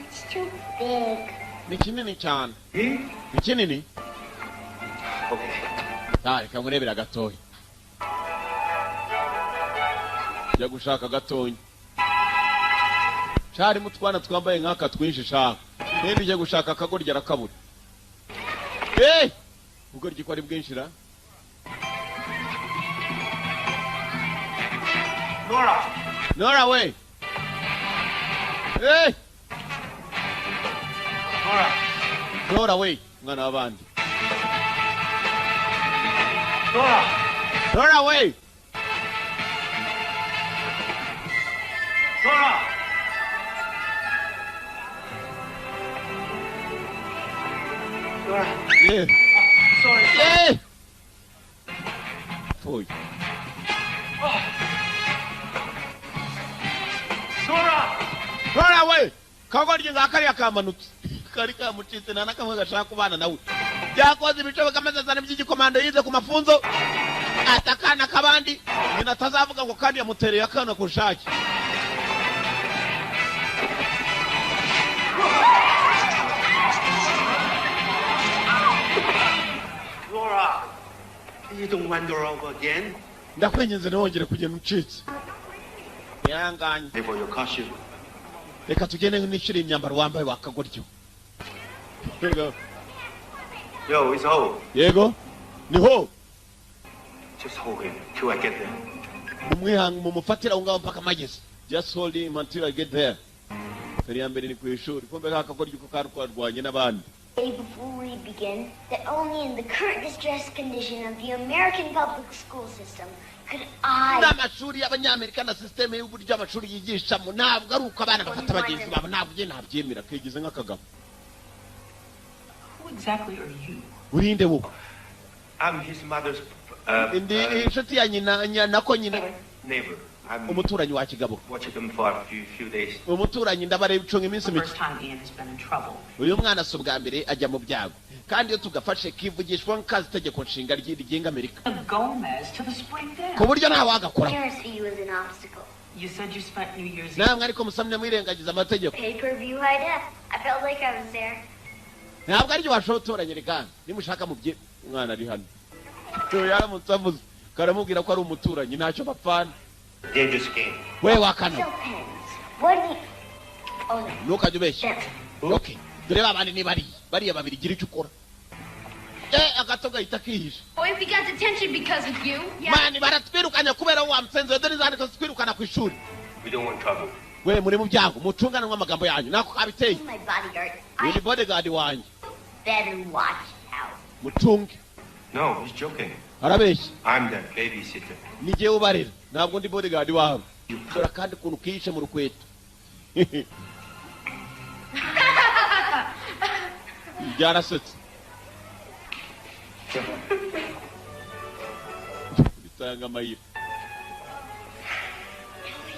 It's too big. Ni kinini cyane. Ni kinini? Okay. Reka murebera gatoya. Jya gushaka gatoya. Cyari mutwana twambaye nk'aka twinshi shaka. Nende jya gushaka akagorya rakabura. Ubugoryi ko ari bwinshira. Nora we. Nora we, mwana w'abandi. Nora we. Yeah. Sorry. Yeah. Foi. Nora we. Kagoryi ngakari akamanutse. Kari kamucitse nana kamwe gashaka kubana nawe. Byakoze ibice bakamezazana by'igikomando yize ku mafunzo. Atakana kabandi. Nyina tazavuga ngo kandi yamutereye akana kushaki. Laura, you don't wander over again? Ndakwenyenze nongere kugenda ucitse. Yanganye. Pay for your costume. Reka tugende n'ishuri imyambaro wambaye wakagoryo. Yo, it's Ho. Yego. Ni ho. Just hold him till I get there. Umwihanga mumufatira ungaho mpaka mageze. Just hold him until I get there. Feri ya mbere ni ku ishuri. Kumbe kakagoryo ko karwarwanye n'abandi. Before we begin, that only in the current distressed condition of the American public school system could I... N'amashuri y'abanyamerika na systeme y'uburyo amashuri yigishamo ntabwo ari uko abana bafata abagenzi babo ntabwo je nabyemera kwigize nk'akagabo. Who exactly are you? Urinde wo. I'm his mother's Ndi inshuti ya nyina nako nyina. neighbor. I'm Umuturanyi wa kigabo. watching them for a few days. Umuturanyi ndabareba icunga iminsi mike. First time Ian has been in trouble. Uyu mwana si ubwa mbere ajya mu byago. Kandi iyo tugafashe kivugishwa nk'akazi itegeko nshinga ry'igenga Amerika. Gomez to the spring dance. Ku buryo nta wagakora. Heresy was an obstacle. You said you spent New Year's Namwe ariko musamye mwirengagiza amategeko. Pay-per-view high def. I felt like I was there. Ntabwo aryo washotoranye rekana. Nimushaka mubye umwana ari hano. To yaramutse avuze. Karamubwira ko ari umuturanyi ntacyo bapfana. Dangerous game. We wakano. Still pins. What do you... Oh, no. Ntukajye ubeshya. Okay. Dore babandi ni bariya babiri gira icyo ukora. Agato gahita kihisha. Boy, we got detention because of you. Mani baratwirukanya kubera wa msenzo dore zandika twirukana ku ishuri. We don't want trouble. We muri mu byago mucungana n'amagambo yanyu nako kabiteye. My bodyguard. Ni bodyguard wanjye. Better watch out. Mucunge. No, he's joking. Arabeshya. I'm the babysitter. Ni je ubarira. Ntabwo ndi bodyguard wawe. Dore kandi kuntu kihishe mu rukweto. Byarasetse. Bitanga amayira.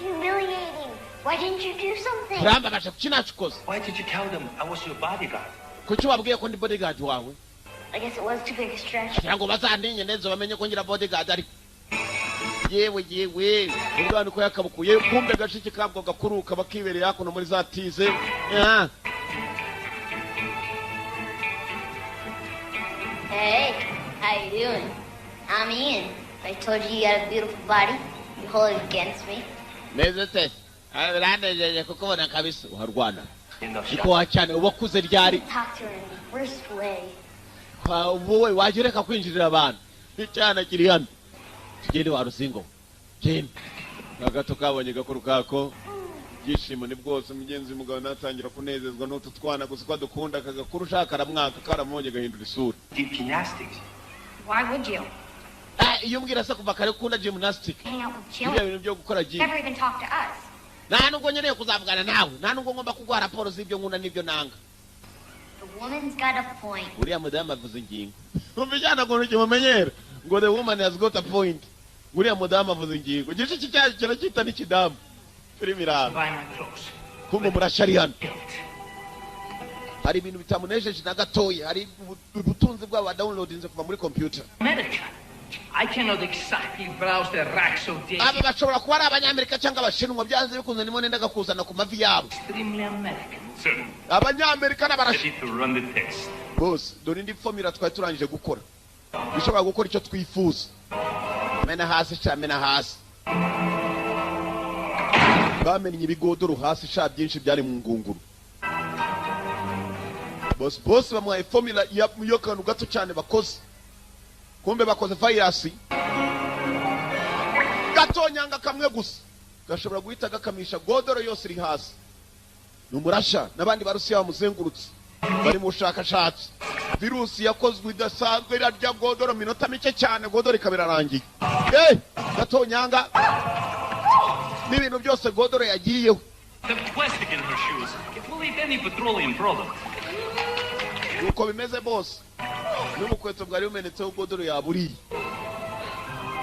Humiliating. Why didn't you do something? Urambabaje kuki nacikoze. Why did you tell them I was your bodyguard? Kuki wabwiye ko ndi bodyguard wawe? I guess it was too big a stretch. Kugira ngo bazandinye neza bamenye ko ngira bodyguard ariko. Yewe. Urwana ko yakabukuye kumbe gashiki kabwo gakuruka bakibereye hakuno muri za tize. Hey, how you doing? I'm Ian. I told you you had a beautiful body. You hold it against me. neza te biranejeje kukubona kabisa uharwana In the niko shop. wacyane ubakuze ryari Talk to her in the worst way. wowe wajya ureka kwinjirira abantu icyana kiri hano tugende wa ruzingo genda agato kabonye gakuru kako byishimo ni bwose umugenzi mugabo natangira kunezezwa n'utu twana gusa ko dukunda kagakuru ushaka karamwaka karamubonye gahindura isura Deep gymnastics. Why would you? iyo mbwira se kuva kare ukunda gymnastic Hang out with ibyo Jill. bintu byo gukora gym Never even talk to us. nta nubwo nkeneye kuzavugana nawe nta nubwo ngomba kuguha raporo z'ibyo nkunda n'ibyo nanga The woman's got a point. uriya mudamu avuze ingingo umva ijyana ngo ntukimumenyera ngo the woman has got a point uriya mudamu avuze ingingo igice cy'icyayi kiracyita n'ikidamu filime iraba Buy my clothes. kumva murashari hano Guilt. hari ibintu bitamunejeje na gatoya hari ubutunzi bw'aba downloadinze kuva muri computer America. I cannot exactly browse the racks so deep. aba bashobora kuba ari abanyamerika cyangwa abashinwa byanze bikunze nimo nendaga kuzana ku mavi yabo Extremely American. Sir, abanyamerika n'abarashi ready to run the test. bose dore indi formula twari turangije gukora bishobora gukora icyo twifuza mena hasi sha mena hasi bamennye ibigodoro hasi sha byinshi byari mu ngunguru bose bamuhaye formula yo kantu gato cyane bakoze kumbe bakoze virus gatonyanga kamwe gusa gashobora guhita gakamisha godoro yose iri hasi numurasha n'abandi barusiya bamuzengurutse bari mu bushakashatsi virusi yakozwe idasanzwe irarya godoro minota mike cyane godoro ikaba irarangiye gatonyanga n'ibintu byose godoro yagiyeho The plastic in her shoes. It will eat any petroleum product. nuko bimeze bose n'ubukweto bwari bumenetseho godoro yaburiye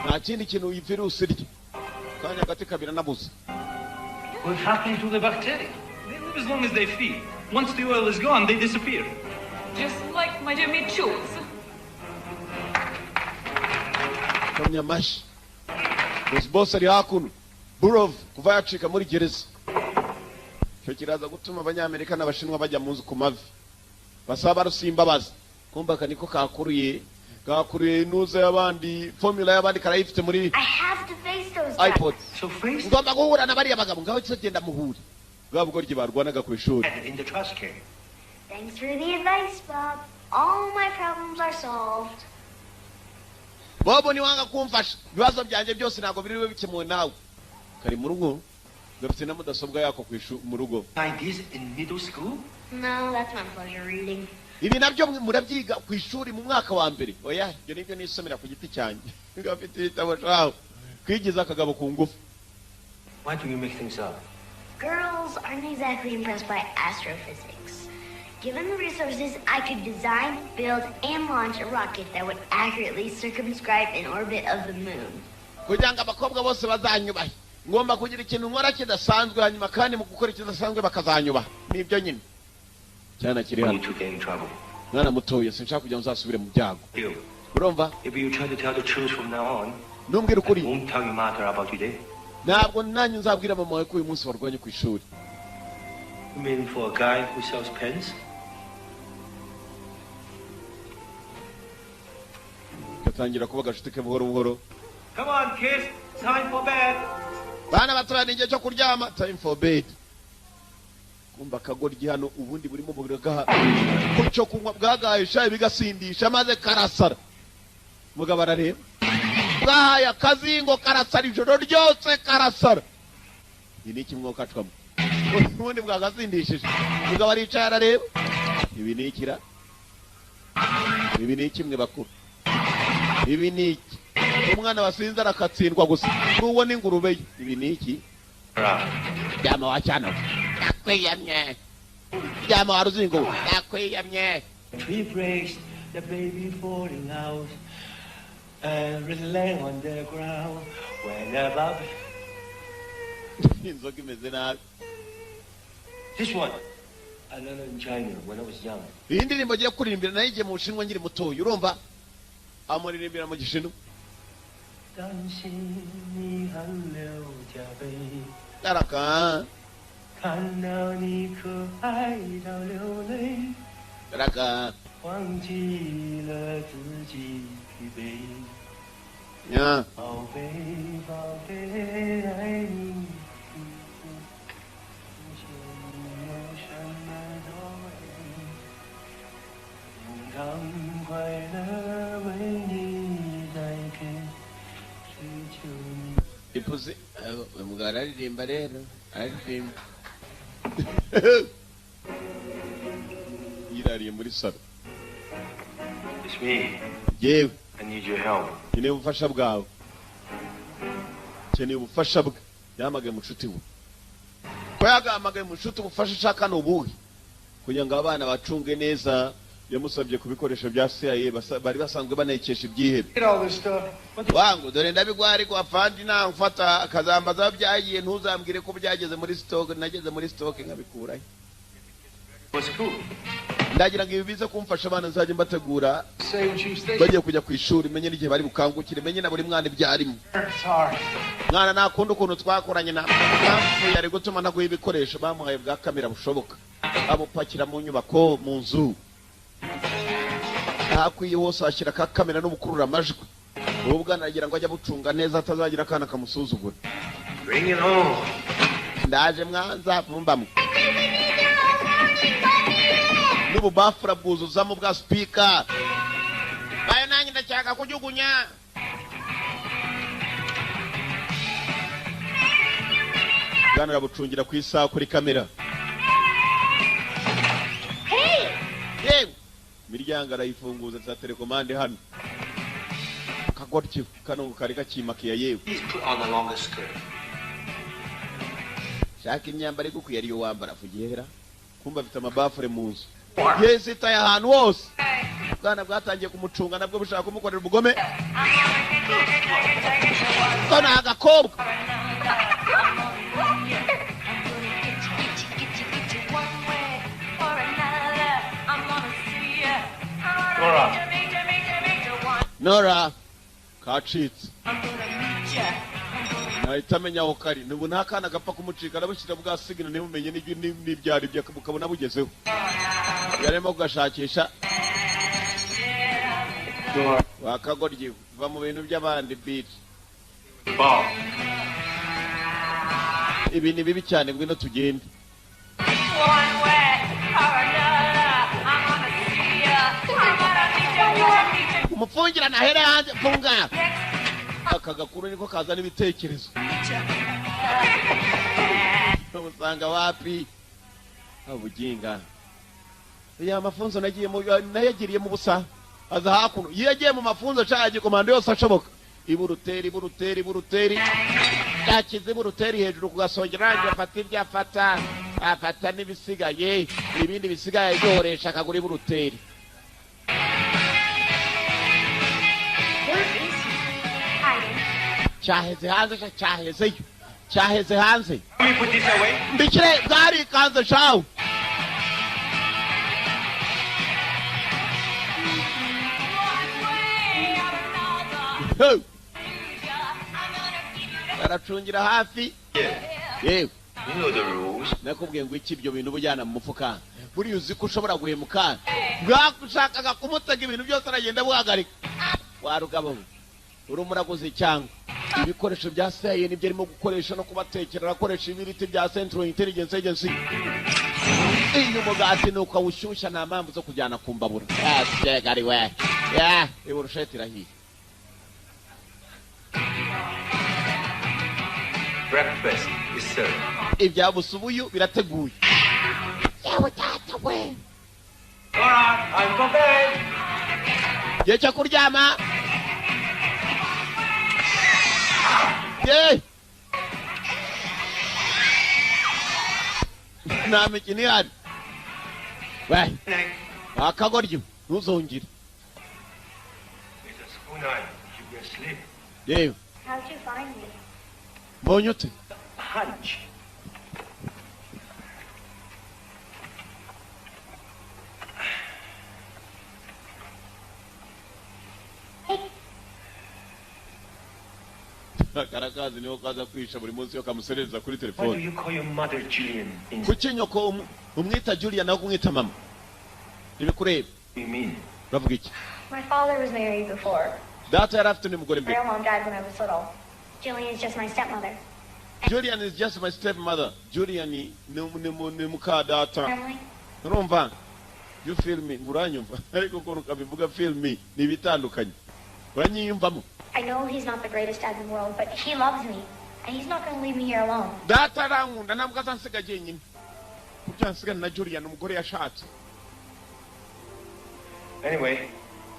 nta kindi kintu iyi virusi irya kanya gati kabira nabuze What's happening to the bacteria? They live as long as they feed. Once the oil is gone, they disappear. Just like my Jimmy Choo's. kamya mashi bose ari hakuno burov kuva yacika muri gereza cyo kiraza gutuma abanyamerika n'abashinwa bajya munzu ku mavi basaba rusimbabaza kumba kaniko kakuruye inuza y'abandi formula y'abandi karayifite muri I have to face those guys. iPod So face ngomba guhura na bariya bagabo ngaho cyo genda muhure bwa bugoryi barwanaga ku ishuri that in the trash can. Thanks for the advice, Bob. All my problems are solved. bobo ni wanga kumfasha ibibazo byanjye byose ntabwo biri bikemuwe nawe kari mu rugo gafite na mudasobwa yako ku ishuri mu rugo Like this in middle school? No, that's my pleasure reading. ibi nabyo murabyiga ku ishuri mu mwaka wa mbere oya ibyo nibyo nisomera ku giti cyanjye ngafite ibitabo shaho kwigiza akagabo ku ngufu Why do you make things up? Girls aren't exactly impressed by astrophysics. Given the resources, I could design, build, and launch a rocket that would accurately circumscribe an orbit of the moon. kugira ngo abakobwa bose bazanyubahe ngomba kugira ikintu nkora kidasanzwe hanyuma kandi mu gukora ikidasanzwe bakazanyubaha nibyo nyine cyana kiri You hano need to get in trouble. mwana mutoya sinshaka kugira ngo uzasubire mu byago You. urumva If you try to tell the truth from now on, numbwira I ukuri won't tell your mother about today. ntabwo nanjye nzabwira mama wawe ko uyu munsi warwanye ku ishuri You mean for a guy who sells pens? gatangira kuba agashuti ke buhoro buhoro Come on, kids. Time for bed. bana batoya ni igihe cyo kuryama time for bed kumva akagoryi hano ubundi burimo buragaha ko cyo kunywa bwagahaye shayi bigasindisha maze karasara mugabo arareba bwahaye akazingo karasara ijoro ryose karasara iyi ni iki mwokacwamo ubundi bwagasindishije mugabo aricaye arareba ibi ni ikira ibi ni kimwe bakuru ibi ni iki umwana wasinze arakatsindwa gusa n'uwo n'ingurube ye ibi ni iki ryama wa cyana yakwiyamye ryama wa ruzingo yakwiyamye Tree breaks, the baby falling out, and laying on the ground. Whenever inzoga imeze nabi this one, I learned it in China when I was young. iyi ndirimbo agiye kuririmbira nayo igihe mu bushinwa nkiri mutoya urumva amuririmbira mu gishinwa 担心你汗流浃背， daraka 看到你可爱到流泪， daraka 忘记了自己疲惫。Yeah. Oh baby, I need ipusi umugabo aririmba rero aririmba yirariye muri salo. It's me. Yewe I need your help. nkeneye ubufasha bwawe, nkeneye ubufasha bwe. Yahamagaye mushuti we, ko yagamagaye mushuti ubufasha ushaka ni ubuhe? Kugira ngo abana bacunge neza, yamusabye ku bikoresho bya CIA bari basanzwe banayikesha ibyihebe. Get all this stuff. Wangu dore ndabigwari kwa fandi na mfata akazambaza byagiye, ntuzambwire ko byageze muri stock. Nageze muri stock nkabikurayo. What's cool? Ndagira ngo ibi bize kumfasha abana nzajye mbategura Say what you station. bagiye kujya ku ishuri, menye n'igihe bari bukangukire, menye na buri mwana ibyarimo. Sorry. Mwana nakunda ukuntu twakoranye na mpamvu yari gutuma naguha ibikoresho bamuhaye bwa kamera bushoboka, abupakira mu nyubako, mu nzu ahakwiye hose hashyira ka kamera n'ubukurura amajwi. Ubu bwana aragira ngo ajya bucunga neza atazagira akana kamusuzugura. Bring it home. Ndaje mwanza vumbamo n'ububafura bwuzuzamo bwa speaker. Bayo nanjye ndashaka kujugunya. Bwana arabucungira ku isaha kuri kamera. Yewe imiryango arayifunguza za telekomande hano. Kagoryi kano kari gakimakiye yewe. Please put on the longest skirt. Shaka imyambaro igukwiye ariyo wambara vugera. Kumba bita amabafure mu nzu. Yesi itaye ahantu hose. Bwana bwatangiye kumucunga nabwo bushaka kumukorera ubugome. Kona agakobwa. Nora kacitse. Nahita amenya aho kari. Nubu nta kana gapfa kumucika arabushyira bwa sigino ntibumenye n'ibyari byo mukabona bugezeho. Yarimo kugashakisha. Wakagoryi va mu bintu by'abandi beat. Bob. Ibi ni bibi cyane, ngwino tugende. Umufungira na here hanze funga. Aka gakuru niko kazana ibitekerezo. Usanga wapi? Abuginga. Ya mafunzo nayagiriye mu busa. Aza hakuno. Yagiye mu mafunzo cyaje komando yose ashoboka. Iburuteri. Yakize iburuteri hejuru kugasongera nje afata ibyafata. Afata n'ibisigaye, ibindi bisigaye byohoresha akagura iburuteri. Cyaheze hanze. Let me put this away. Mbikire gari kanze shaw. Aracungira hafi. Yewe. You know the rules. Nakubwiye ngo iki ibyo bintu bujyana mu mufuka. Buri uzi ko ushobora guhemuka. Bwakushakaga kumutega ibintu byose aragenda buhagarika. Warugabo. Urumuraguze cyangwa ibikoresho bya CIA nibyo arimo gukoresha no kubatekera, akoresha ibiriti bya Central Intelligence Agency. Iyo mugati nuko awushyushya nta mpamvu zo kujyana kumbabura. Gari we. Iburusheti rahiye. Breakfast is served. Ibyabusubuyu birateguye. Yewe tata we. Alright, I'm for bed. Gihe cyo kuryama. Nta mikino ihari. We, akagoryi ntuzongere. It's a school night. You get sleep. Yewe, How'd you find me? mbonye ute? Hunch. Karakazi niho kaza kwisha buri munsi yo kamusereza kuri Why do telefone. you call your mother Julian? Kuki nyoko umwita Julia naho kumwita mama? Nibikureba. You mean? Uravuga iki? My father was married before. data yari afite n'umugore mbere. My mom died when I was little. Jillian is just my stepmother. Julian is just my stepmother. Julian ni muka data. Family? Urumva? You feel me? Uranyumva? Ariko ko ukabivuga feel me ni bitandukanye. Uranyiyumvamo? I know he's not the greatest dad in the world, but he loves me. And he's not going to leave me here alone. Data arankunda ntabwo azansiga jenyine. Kujansiga na Julian umugore yashatse. Anyway,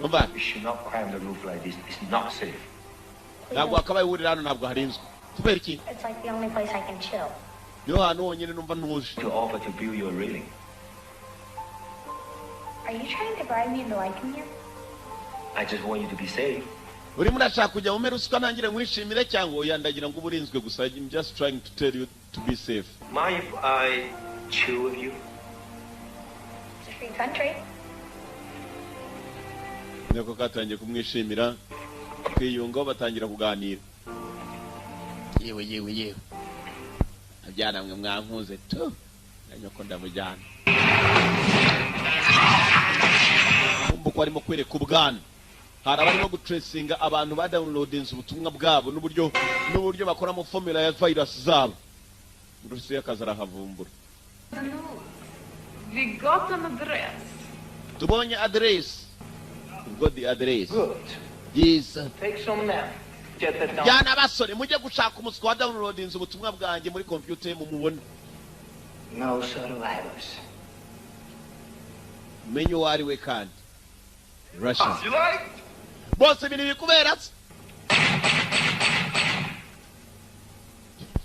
Umva? you should not climb the roof like this. It's not safe. Ntabwo akabaye urira hano ntabwo harinzwe. Kubera iki? It's like the only place I can chill. Yo hano honyine numva ntuje. To offer to build your railing. Are you trying to bribe me into liking you? I just want you to be safe. Urimo urashaka kujya mu meruswa ntangire mwishimire cyangwa oyandagira ngo uburinzwe gusa. I'm just trying to tell you to be safe. Mind if I chill with you? It's a free country. Nako katangiye kumwishimira kwiyungaho batangira kuganira. Yewe abyana mwe mwankuze tu nanyoko ndamujyana. Umbuko arimo kwereka ubwana. Hari abarimo gutracinga abantu ba downloadinze ubutumwa bwabo n'uburyo bakoramo formula ya virus zabo. Rusiya kazara havumbura. We got an address. Tubonye address. We got the address. Good. Yes. Take some now. Get that down. Yana basore mujye gushaka umuswa wa downloadinze ubutumwa bwanjye muri computer mu mubone. No survivors. Menyo wari we kandi. Russia. You like? Bose ibintu bikubera se.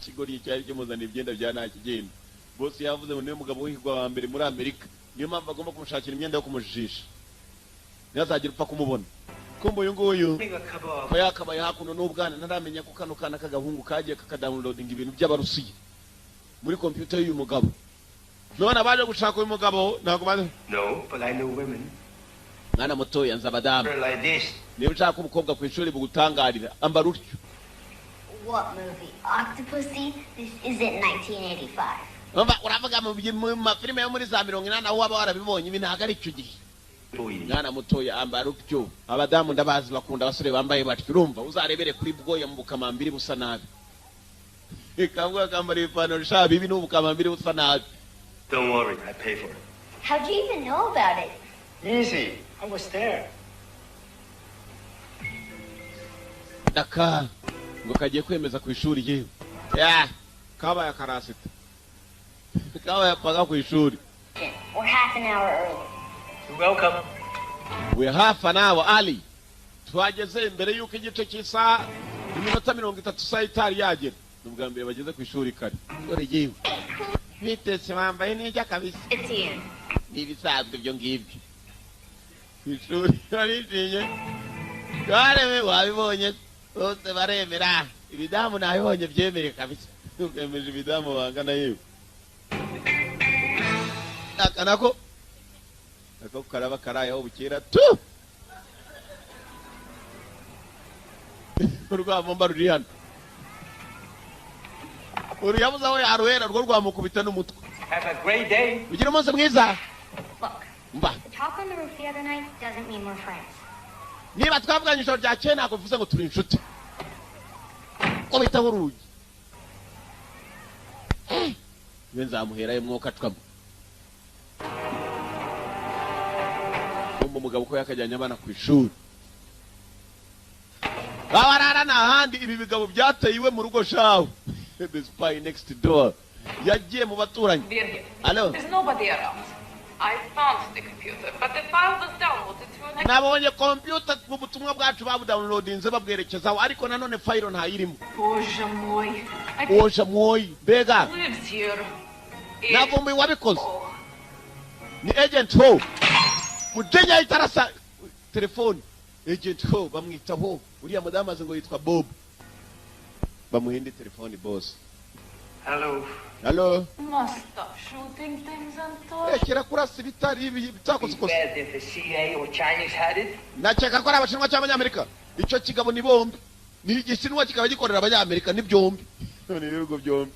Kigori cyari kimuzana ibyenda bya nta kigenda. Bose yavuze ngo niwe mugabo w'ihigwa wa mbere muri Amerika. Niyo mpamvu agomba kumushakira imyenda yo kumujijisha. Nyazagira upfa kumubona. Kumbo uyu nguyu. Ko yakabaye hakuno n'ubwana ntaramenya ko kano kana kagahungu kagiye kakadownloading ibintu by'abarusiya muri computer y'uyu mugabo. None baje gushaka uyu mugabo ntabwo baje. No, but I know women. Mwana mutoya nzabadamu. Like this. Niba ushaka umukobwa ku ishuri bugutangarira ambara utyo. What movie? Octopussy? This isn't 1985. Uravuga mu mafilime yo muri za 80 aho waba warabibonye ibi ntago ari cyo gihe. Mwana mutoya ambara utyo. Abadamu ndabazi bakunda abasore bambaye batyo. Urumva uzarebere kuri bwoya mu bukamambiri busa nabi. Ikambwa kambara ipantaro shabi ibi n'ubukamambiri busa nabi. Don't worry, I pay for it. How'd you even know about it? Easy. I was there. Daka ngo kagiye kwemeza ku ishuri yewe. Ya kaba ya karasita. Kaba ya paga ku ishuri. We're half an hour early. You're welcome. We're half an hour early. Twageze imbere yuko igice cy'isaha iminota 30 saa itari yagera. Nubwa mbere bageze ku ishuri kare. Dore yewe. Bitetse bambaye nijya kabisa. It's Ian. Nibisanzwe byo ngibyo. Ishuri barishimye. Kare wabibonye bose baremera. Ibidamu nabibonye byemeye kabisa. Ukemeje ibidamu bangana yewe. Akanako ako karaba karayeho bukera tu. Urwamomba ruri hano. Uriyabuza aho yaruhera rwo rwamukubita n'umutwe. Have a great day. Ugira umunsi mwiza. Look, Mba. the talk on the roof the other night doesn't mean we're friends. Niba twavuganye ijoro rya cyenda ntabwo bivuze ngo turi inshuti. Ko bitaho urugi. Iwe nzamuherayo mwuka twamo. Umugabo ko yakajyanye abana ku ishuri. Bawarara n'ahandi ibi bigabo byateye iwe mu rugo shawe. The spy next door. Yagiye mu baturanyi. Birgit, Hello. there's nobody around. I found the computer, but the file was downloaded to an Nabonye computer mu butumwa bwacu babu downloadinze babwerekezaho ariko nanone file ntayirimo. Боже мой. Oja moyi bega. Lives here. Navumbi wabikoze. Ni agent ho. Mudenya itarasa telefone. Agent ho bamwitaho. Uriya madamu aze ngo yitwa Bob. Bamuhinde telefone boss. Hello. Hello. Must stop shooting things and toys. Kira kurasa bitari bitakoze kose. Bad if the CIA or Chinese had it. Nacheka ko ari abashinwa cyangwa abanyamerika. Icyo kigabo ni bombi. Ni igishinwa kikaba gikorera abanyamerika ni byombi. Ni ibigo byombi.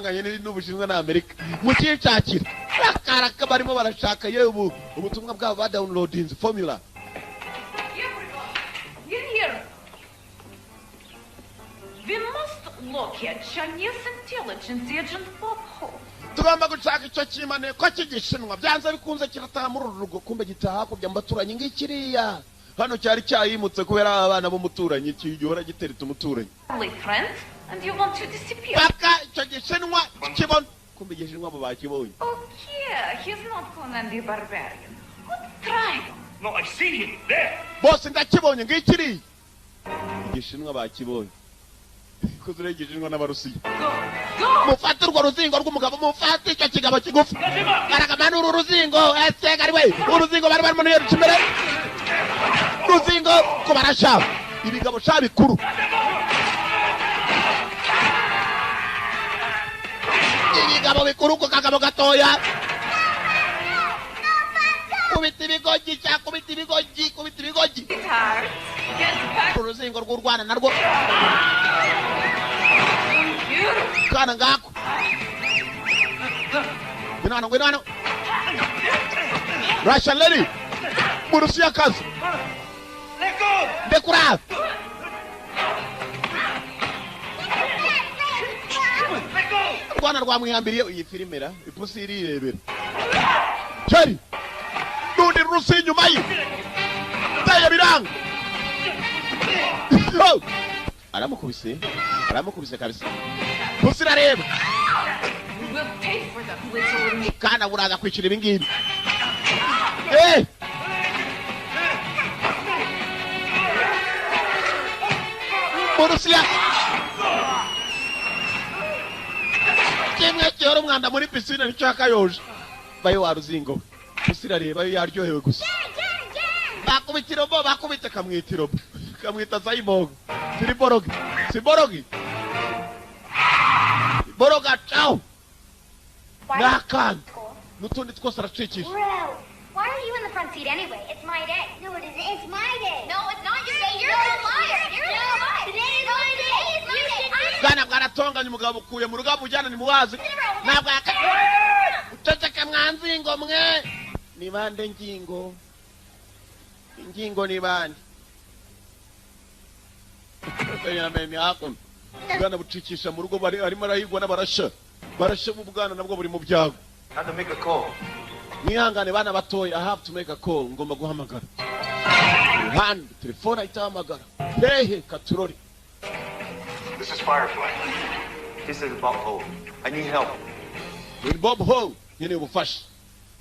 Nganye n'ubushinwa na Amerika. Mu cyicakira. Akaraka barimo barashaka yewe ubutumwa bwabo ba downloading formula. Everyone, get look here, Chinese intelligence agent Bob Hope. tugomba gushaka icyo kimaneko cy'igishinwa byanze bikunze kirataha muri uru rugo kumbe gitaha hakurya mu baturanyi ngikiriya hano cyari cyayimutse kubera abana b'umuturanyi gihora gitereta umuturanyi Only friend, and you want to disappear. paka icyo gishinwa kibona kumbe igishinwa bo bakibonye Okay, he's not Conan the Barbarian. Good try. No, I've seen him. There. bose ndakibonye ngikiriya igishinwa bakibonye kuzure igishinwa n'abarusiya Go! mufate urwo ruzingo rw'umugabo mufate icyo kigabo kigufi aragamana uru ruzingo esega ari we uruzingo bari barimo niyeruca imbere uruzingo ko barasha ibigabo sha bikuru ibigabo bikuru ko kagabo gatoya kubita ibigogi cya kubita ibigogi Tired. Get back. uruzingo rw'urwana narwo Beautiful. kana ngako ngwino hano Russian lady Murusiya kazi Let go. ndekura Let go. rwana rwamwihambiriye iyi filimera ipusi irirebera cyari n'undi rusi inyuma ye taye biranga aramukubise kabisa pusi irareba We'll pay for that little. kana buraza kwicira ibingibi Murusiya kimwe cyora umwanda muri pisine nicyo yakayoje bayo waruzingo pusi irareba yo yaryohewe gusa bakubitira bo bakubita kamwitiro kamwita Cyborg Siborogi Boroga ciao nakana n'utundi twose aracikisha Bro, why are you in the front seat anyway? It's my day. No, it isn't. It's my day. No, it's not your day. You're a liar. You're a liar. Today is my day. It's my day. bwana bwaratonganye umugabo ukuye mu rugabo ujyana ni muwazi ntabwo uceceka mwanzingo mwe ni bande ingingo ni bande yambaye hakuno bwana bucikisha mu rugo arimo arahigwa n'abarasha mu bwana nabwo buri mu byago Had to make a call. mwihangane bana batoya I have to make a call ngomba guhamagara handi telefone ahita ahamagara hehe katurori This is Firefly. This is Bob Hope. I need help. ni Bob Ho nkeneye ubufasha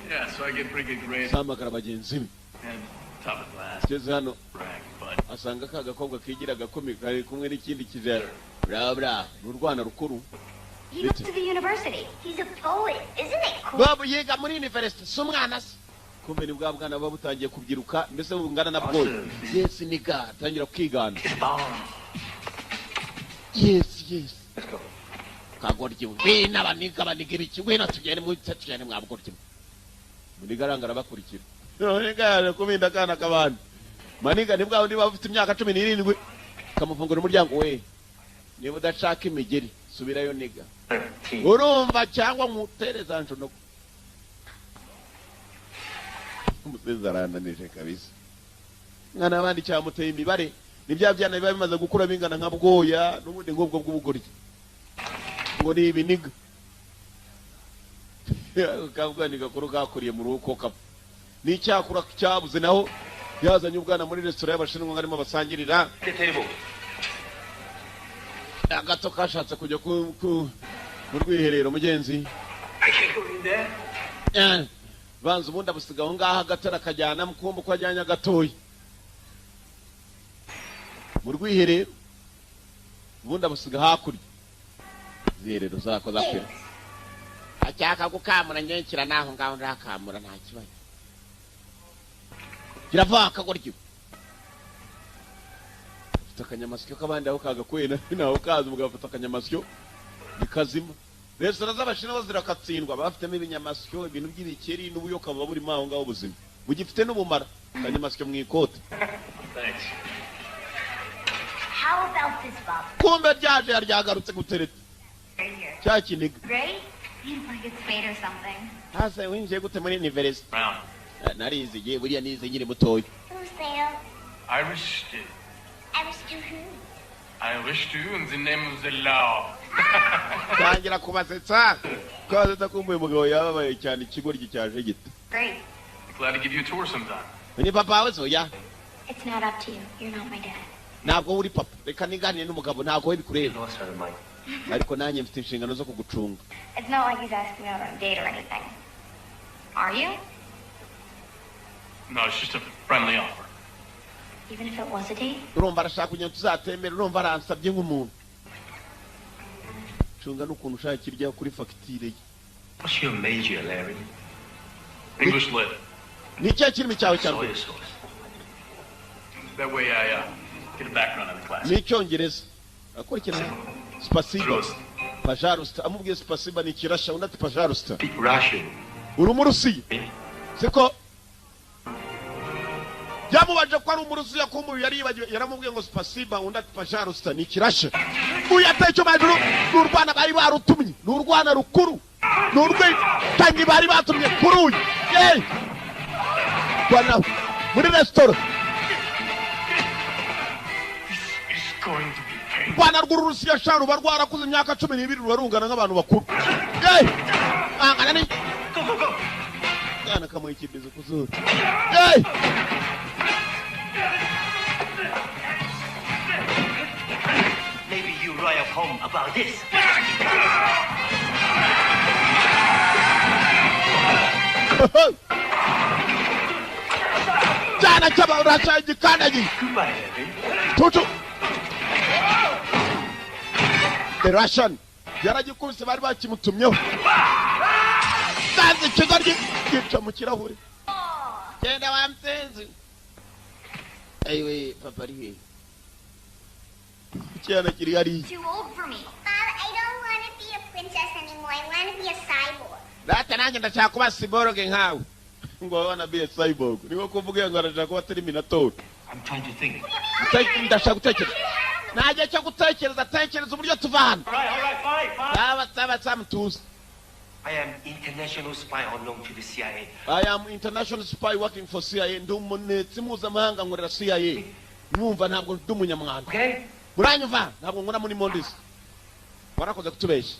Yeah, so I get pretty good grades ahamagara bagenzi be and top of class. ageze hano Brag, but asanga ka gakobwa kigira agakumi kari kumwe n'ikindi kijana bra ni urwana rukuru He goes to the university. He's a poet. Isn't it cool? babu yiga muri university si umwana se kumbe ni bwa bwana buba butangiye kubyiruka mbese bungana na bwoya yes niga atangira kwigana yes Let's go. kagoryi ngwino baniga ibiki ngwino tugende mwabugoryi muniga arangara bakurikira none gare kubinda kana kabandi maniga ni bwa undi bafite imyaka 17 kamufungura umuryango we niba udashaka imigeri subirayo niga urumva cyangwa mutereza njono umusezerano kabisa mwana abandi cyamuteye imibare nibya byana biba bimaze gukura bingana nka bwoya n'ubundi ngubwo bw'ubugoryi ngo ni ibiniga kabwani gakuru kakuriye mu ruko kapfa n'icyakura cyabuze naho yazanye ubwana muri restaurant y'abashinwa harimo abasangirira The table. agato kashatse kujya ku rwiherero mugenzi I can't go in there. banza ubundi abusiga aho ngaho agatara kajyana mukumva ko ajyanye agatoya mu rwiherero ubundi abusiga hakurya ziherero zako zakwira acyaka gukamura ngenkira naho ngaho ndakamura nta kibazo kiravaka goryo akanyamasyo kabandi aho kagakwena naho kaza umugabo afata akanyamasyo bikazima restaurant z'abashinwa zirakatsindwa bafitemo ibinyamasyo ibintu by'ibikeri n'ubuyoka buba burimo aho ngaho ubuzima bugifite n'ubumara akanyamasyo mu ikote thanks. How about this, Bob? kumbe ryaje yaryagarutse gutereta Right here. cya kiniga Great? Seems like it's fate or something. hasa winjiye gute muri university Brown. narizigiye buriya nize nkiri mutoya Who's there? Irish stew. I was too who? I wish to in the name of the law. tangira kubasetsa ko zitakumbuye umugabo yababaye cyane ikigoryi cyaje gito. Great. Glad to give you a tour sometime. Ni papa wawe so ya It's not up to you. You're not my dad. ntabwo uri papa reka niganire n'umugabo ntabwo we bikureba lost her mind. ariko nanjye mfite inshingano zo kugucunga. It's not like he's asking me out on a date or anything. Are you? No, it's just a friendly offer. Even if it was a date? urumva arashaka kugira tuzatembera urumva aransabye nk'umuntu cunga n'ukuntu ushakira irya kuri fagitire ye. What's your major, Larry? English lit. ni ikihe kirimi cyawe cya Soy mbere? sauce. That way I get a background in the class. ni icyongereza akurikirana spasiba Prost. pajarusta amubwiye spasiba ni ikirasha undi ati pajarusta Speak Russian. uri umurusiya siko yamubaje ko ari umurusiya kumbuye yaribagiwe yaramubwiye ngo spasiba undi ati pajarusta ni ikirasha uyu ateye icyo majuru ni urwana bari barutumye ni urwana rukuru ni urwitangi bari batumye kuri uyu yeee rwana muri resitora It's going to be painful. rwana rw'ururusiya sha ruba rwarakuze imyaka 12 ruba rungana nk'abantu bakuru yeee angana ni kana kamuha ikibizo ku zuru yeee Maybe you write a poem about this. cyana cy'abarasha igikandagiye Goodbye, Larry. tutu the Russian yaragikubise bari bakimutumyeho kazi ikigoryi gica mu kirahure genda wa msenzi ayiwe papa ari he icyana kiri hariya Too old for me. Mom, I don't want to be a princess anymore. I want to be a cyborg. data nanjye ndashaka kuba siboroge nkawe ngo wana be cyborg niwo kuvuga ngo arashaka kuba terminator I'm trying to think. ndashaka gutekereza najye cyo gutekereza tekereza uburyo tuva hano All right, fine. saba mutuze I am international spy unknown to the CIA. I am international spy working for CIA ndi umunetsi mpuzamahanga nkorera CIA mwumva ntabwo ndi umunyamwanda Okay? muranyumva ntabwo nkora muri mondisi warakoze kutubeshya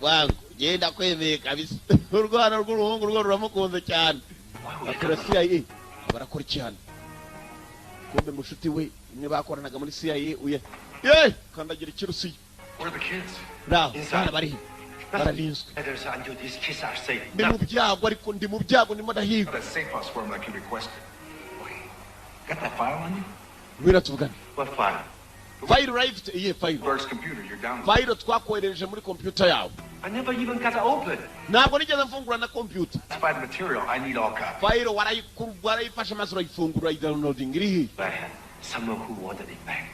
wangu genda kwemeye kabisa urwana rw'uruhungu rwo ruramukunze cyane akora CIA barakora cyane kumbe mushuti we imwe bakoranaga muri CIA uye kandagira ikirusiyo Where are the kids? raho Inside. bana bari bararinzwe Others until these kids are safe. ndi mu byago ariko ndi mu byago ndimo ndahirwa That safe house form like you requested. Wait, got that file on you? ngwino tuvugane What file? fayiro urayifite iyihe fayiro Berg's computer, you're down. fayiro twakohereje muri kompiyuta yawe I never even got it open. ntabwo nigeze mfungura na kompiyuta Classified material, I need all copies. fayiro warayifashe maze urayifungura urayidawunodinga iri hiye But someone who wanted it back.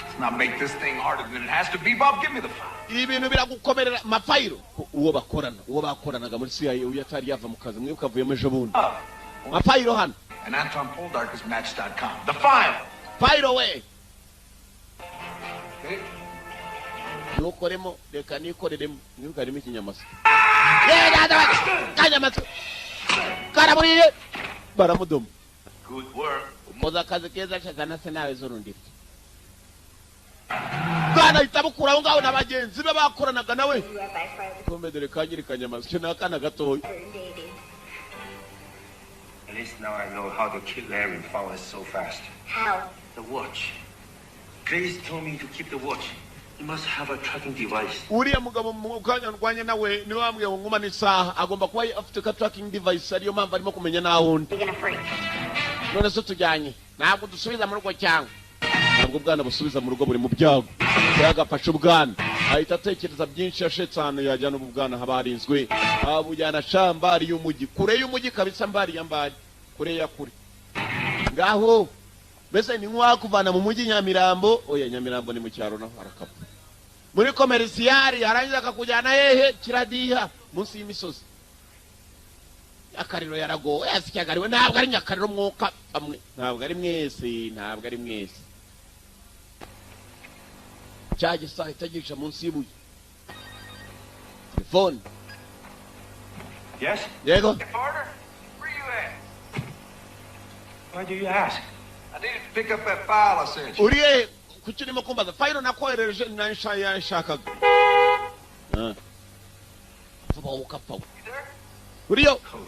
Let's not make this thing harder than it has to be. Bob, give me the file. ibintu biragukomerera mafayiro uwo bakoranaga muri CIA uyu atari yava mu kazi mwe ukavuyemo ejo bundi mafayiro hano And Anton Poldark is Match.com. The file! fayiro we Okay? nukoremo reka nikoreremo ntukaremo ikinyamaswa kanyamaswa karamurire baramudoma Good work. ukoze akazi keza shazana se nawe zurundira bwana ahita bukura aho ngaho na bagenzi be bakoranaga nawe kumbe dore kanyiri kanyamaswa ni akana gatoya At least now I know how to kill Larry and Fowler so fast. How? The watch. Grace told me to keep the watch. You must have a tracking device. uriya mugabo mu kanya ndwanye nawe niwe wambwiye ngo nguma n'isaha agomba kuba afite ka tracking device ariyo mpamvu arimo kumenya n'aho undi You're gonna freak. none se tujyanye ntabwo dusubiza mu rugo cyangwa ntabwo ubwana busubiza mu rugo buri mu byago yagafashe ubwana ahita atekereza byinshi yashetse ahantu yajyana ubu bwana haba harinzwe abujyana shambari y'umujyi kure y'umujyi kabisa mbari ya mbari kure ya kure ngaho mbese ni nk'uwakuvana mu mujyi Nyamirambo oya Nyamirambo ni mu cyaro naho harakapa muri komerisiyari yarangiza akakujyana hehe kiradiha munsi y'imisozi Nyakariro yaragowe yasicyagariwe ntabwo ari Nyakariro mwuka amwe ntabwo ari mwese cyaje saha itagisha munsi y'ibuye telefone Yes? yego Carter, where you at? Why do you ask? I needed to pick up that file I sent you. uriye kuki urimo kumbaza fayiro nakoherereje nashakaga vuba ukapfa You there? uriyo Code.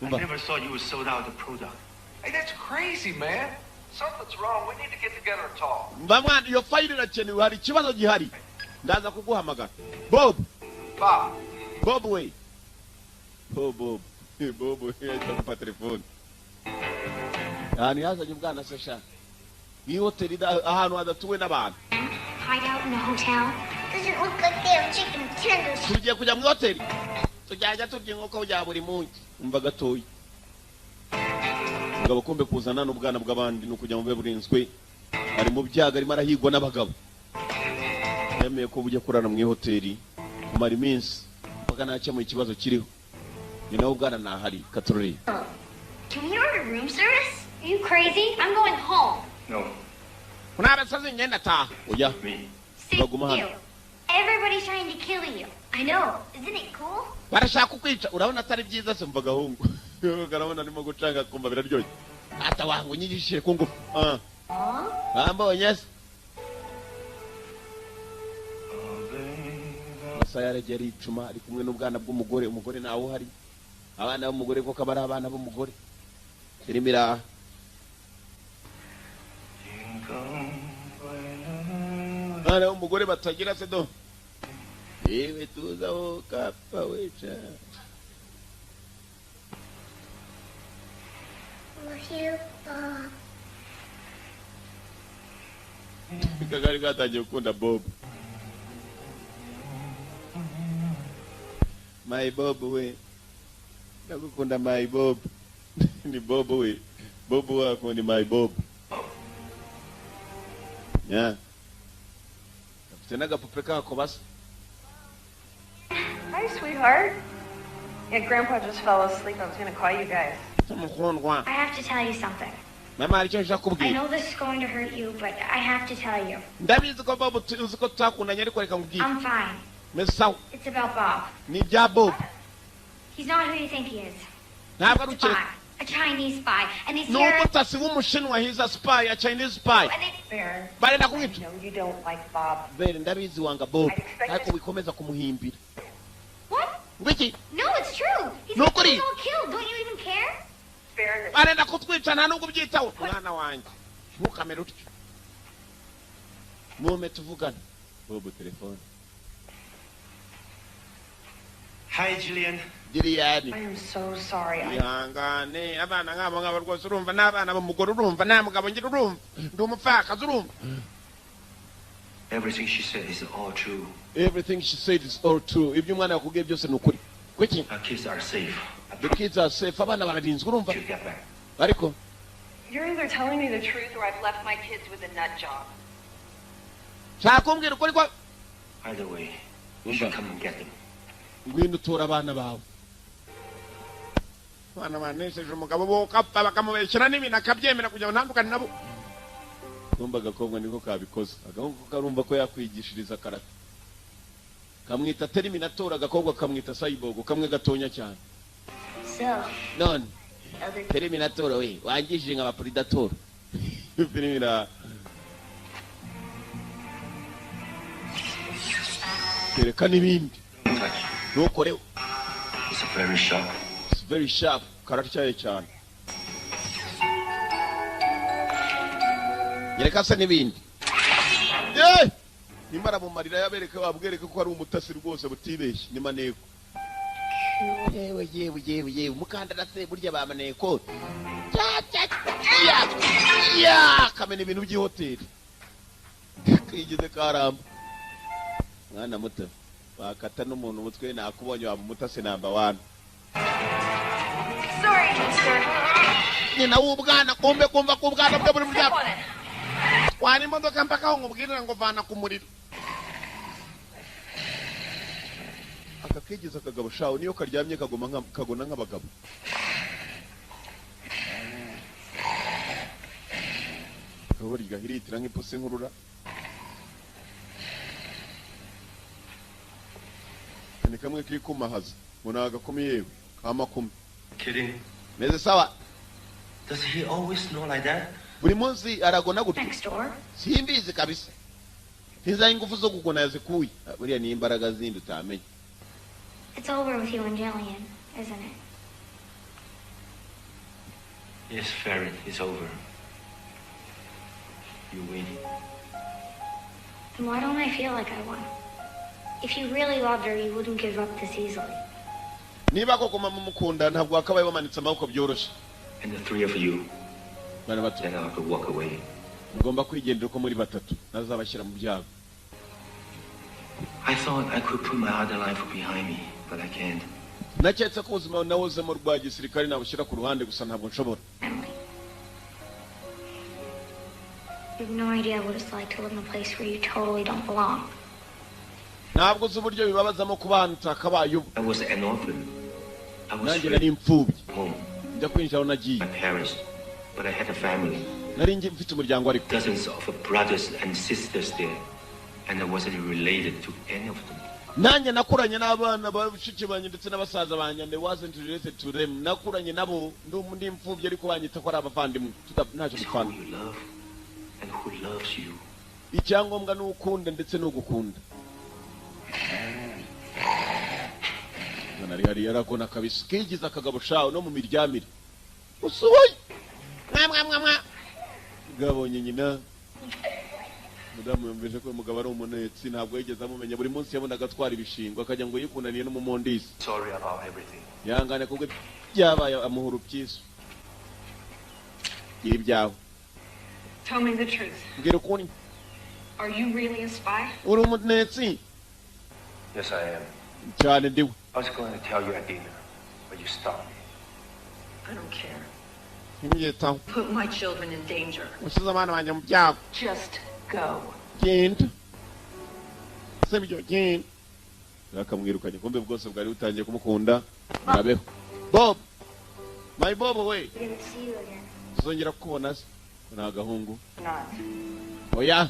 I Umba. never thought you would sold out the product. Hey, that's crazy, man. Something's wrong. We need to get together and talk. mba mwana iyo fayiro irakenewe hari ikibazo gihari ndaza kuguhamagara bob we bob yahita kupa telefone ahantu yazanye ubwana se sha iyi hoteli ahantu hadatuwe n'abantu Hide out in a hotel? Doesn't look like they have chicken tenders. tugiye kujya mu hoteli tujyajya turya inkoko bya buri munsi umva gatoya umugabo kumbe kuzana n'ubwana bw'abandi ni ukujya mu bube burinzwe ari mu byago arimo arahigwa n'abagabo yemeye ko bujya kurara mu hoteli kumara iminsi mpaka ntakemuye ikibazo kiriho ni nawe ubwana ntahari katorori Can we order room service? Are you crazy? I'm going home. No, unabasaza ingenda taha oya me. Sit Baguma hano. still. Everybody's trying to kill you. I know. Isn't it cool? barashaka kukwica urabona atari byiza se mva gahungu karabona arimo gucanga kumva biraryoshye ata wangu unyigishije ku ngufu bambonye se Masaya yaregeye aricuma ari kumwe n'ubwana bw'umugore umugore nawe uhari abana b'umugore koko aba ari abana b'umugore filime iraha abana b'umugore batagira se do yewe tuzaho kapfa weca Love you, Bob. kagari gatangiye gukunda bob my bob we ndagukunda my bob ni bob we bob wako ni my bob yeah afite n'agapupe kako basa Hi, sweetheart. Yeah, Grandpa just fell asleep. I was gonna call you guys. umukundwa I have to tell you something. mama hari icyo nshaka I kubwira know this is going to hurt you, but I have to tell you. ndabizi ko bob uzi ko tutakundanye ariko reka nkubwire I'm fine. meze sawa It's about Bob. ni ibya bob He's not who you think he is. ntabwo ari He's a ukiri spy. A Chinese spy. And he's ni here. umutasi w'umushinwa he's a spy a chinese spy And they... Baron, barenda I kumwica know you don't like Bob. bere ndabizi wanga bob ariko wikomeza kumuhimbira What? ngwiki No, it's true. He's No, got Cody. us all killed. Don't you even care? Baron, barenda kutwica nta nubwo ubyitaho mwana wanjye ntukamere utyo mume tuvugane bob telefone Hi, Jillian. giriyani I am so sorry. ihangane abana nk'abo ngabo rwose urumva n'abana b'umugore urumva nta mugabo ngira urumva ndi umupfakazi urumva Everything she said is all true. everything she said is all true ibyo umwana yakubwiye byose ni ukuri kuki Our kids are safe. the kids are safe abana bararinzwe urumva She'll get back. ariko You're either telling me the truth or I've left my kids with a nut job. nshaka kumbwira ukuri ko Either way, you should come and get them. ngwino utora abana bawe abana banesheje umugabo bo kapfa bakamubeshyira n'ibintu akabyemera kugira ngo ntandukane nabo kumva agakobwa niko kabikoze agahungu karumva ko yakwigishiriza karate kamwita terminator agakobwa kamwita cyborg kamwe gatonya cyane So, none other... terminator we wangishije nka predator filime tereka n'ibindi Touch. ntukoreho It's very sharp. it's very sharp karatyaye cyane yereka se n'ibindi nimara mu marira yabereka wabwereka ko ari umutasi rwose butibeshye ni maneko yewe umukandara se burya ba maneko kamena ibintu by'ihoteli kigeze karamba mwana muto wakata n'umuntu umutwe nakubonye waba umutasi namba 1 Sorry, mister. nyina w'ubwana kumbe kumva ko ubwana bwe buri mu byapa wani imodoka mpaka aho nkubwirira ngo vana ku muriro akakigeza akagabo shawo niyo karyamye kagona nk'abagabo kabo rigahiritira nk'ipusi nkurura ni kamwe kiri kumahaza ngo nagakumi yewe kamakumi Kidding? meze sawa Does he always know like that? buri munsi aragona gute Next door. simbizi kabisa ntizaye ingufu zo kugona yazikuye buriya ni imbaraga zindi utamenya. It's over with you and Jillian, isn't it? Yes, Farron, it's over. You win. Then why don't I feel like I won? If you really loved her, you wouldn't give up this easily. Niba koko mumukunda ntabwo wakabaye bamanitse amaboko byoroshye. And the three of you, Bana bato then I could walk away. mugomba kwigendera uko muri batatu nazabashyira mu byago. I thought I could put my other life behind me, but I can't. Naketse ko ubuzima nawuzemo rwa gisirikare nabushyira ku ruhande gusa ntabwo nshobora. Emily. You have no idea what it's like to live in a place where you totally don't belong. Ntabwo uzi uburyo bibabazamo kuba ahantu utakabaye ubu. I was an orphan. I was Nanjye free nari imfubyi home, njya kwinjira aho nagiye. my parents, but I had a family. Nari mfite umuryango ariko Dozens of brothers and sisters there, and I wasn't related to any of them. nanjye nakuranye n'abana bashiki banjye ndetse n'abasaza banjye and I wasn't related to them. Nakuranye nabo ndi imfubyi ariko banyita ko ari abavandimwe ntacyo It's dupfana. who you love and who loves you. Icyangombwa ni ukunda ndetse no gukunda. Nari hari yaragona kabisa kigize akagabo shawo no mu miryamire usuboye mwa gabonye nyina mudamu yumvise ko umugabo ari umunetsi ntabwo yigeze amumenya buri munsi yabonaga atwara ibishingo akajya ngo yikunaniye n'umumondisi Sorry about everything. yangane kubwo byabaye amuhuru byiza ibyawe Tell me the truth. ngira ukuri Are you really a spy? uri umunetsi Yes, I am. cyane ndiwe. I was going to tell you at dinner, but you stopped me. I don't care. Imyitaho Put my children in danger. usize abana banjye mu byago Just go. genda sebyo genda akamwirukanye kumbe bwose bwari butangiye kumukunda murabeho Bob my Bob we I'm gonna see you again. tuzongera kubona se ni agahungu Not. oya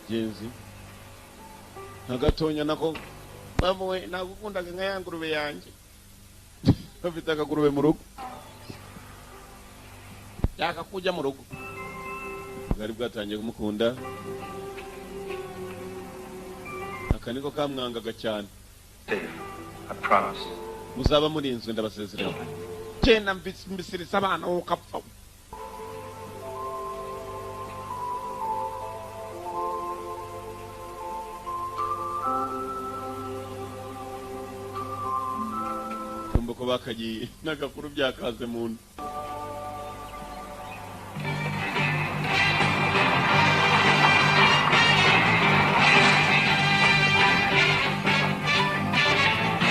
genzi nagatonya nako Bob we nagukundaga nka ya ngurube yanjye bafite akagurube mu rugo yaka kujya mu rugo bwari bwatangiye kumukunda akaniko kamwangaga cyane Dave, I promise. muzaba murinzwe ndabasezerera cyenda mbisirisa abana ukapfa kumva ko bakagiye n'agakuru byakaze mu nda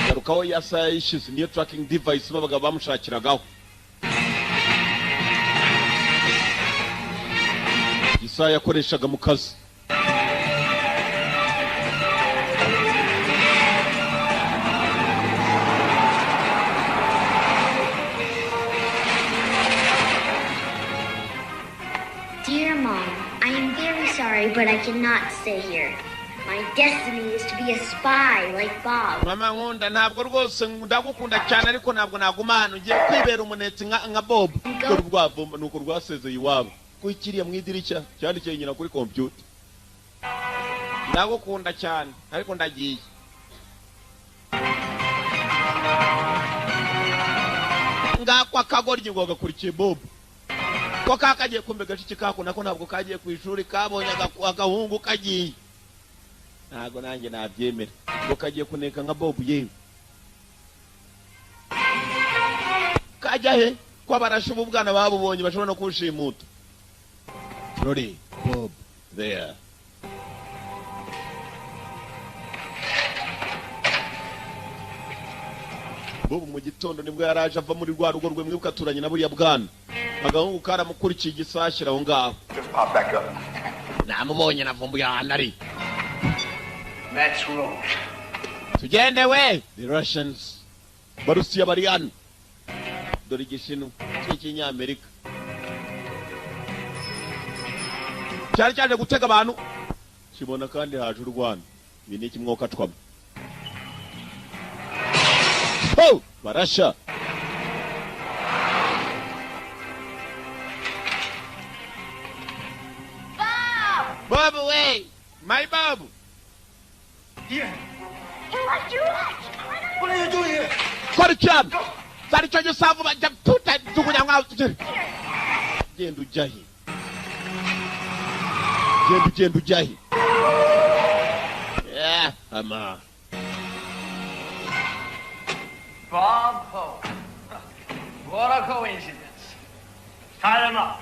garukaho yasa yishize niyo tracking device babaga bamushakiragaho isaha yakoreshaga mu kazi Dear Mom, I am very sorry, but I cannot stay here. My destiny is to be a spy like Bob. mama nkunda ntabwo rwose ndagukunda cyane ariko ntabwo naguma hano ngiye kwibera umunetsi nka Bob dore urwavumba nuko rwasezeye iwabo kwikiriye mu idirishya cyandikiye nyina kuri computer ndagukunda cyane ariko ndagiye ngakwa kagoryi ngo gakurikiye Bob ko kakagiye kumbe gashiki kako nako ntabwo kagiye ku ishuri kabonye agahungu kagiye ntago nanjye nabyemera ngo kagiye kuneka nka Bob yewe kajya he ko abarashe ubwana babubonye bashobora no kushimuta Rory Bob there Bob mu gitondo nibwo yaraje ava muri rwa rugo rwe mwibuka turanye na buriya bwana agahungu karamukurikiye igisashira aho ngaho Just pop back up. namubonye navumbuye ahantu ari That's wrong. tugende we the Russians barusiya bari hano dore igishinu cy'ikinyamerika cyari cyaje gutega abantu kibona kandi haje u Rwanda ibi ni ikimwoka twamo barasha My babu. Here. You left your watch. What are you doing here? Korichan. Sari chojo savu bajya tuta tukunya ngaho. Genda ujahi. Genda ujahi. Yeah, ama. Bob Hope. What a coincidence. Tie him up.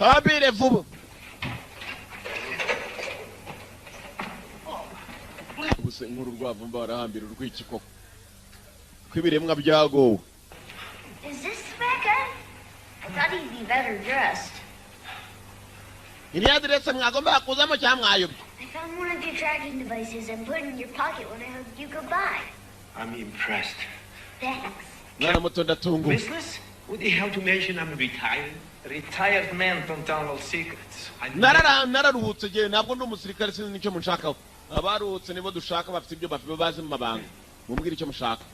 Habire vuba. Ubuse nkuru rwavumba barahambira urwiki koko. Kwibiremwa byago. Is this the bad guy? I thought he'd be better dressed. Iri adresse mwagomba kuzamo cyangwa ayo. I found one of your tracking devices and put it in your pocket when I hugged you goodbye. I'm impressed. Thanks. Mwana muto ndatungu. Business? What the hell to mention I'm retired? Retired men don't download secrets. Nararuhutse je ntabwo ndi umusirikare sinzi nicyo munshakaho. Abaruhutse nibo dushaka bafite ibyo bafite bazi mu mabanga. Mumbwire icyo mushaka.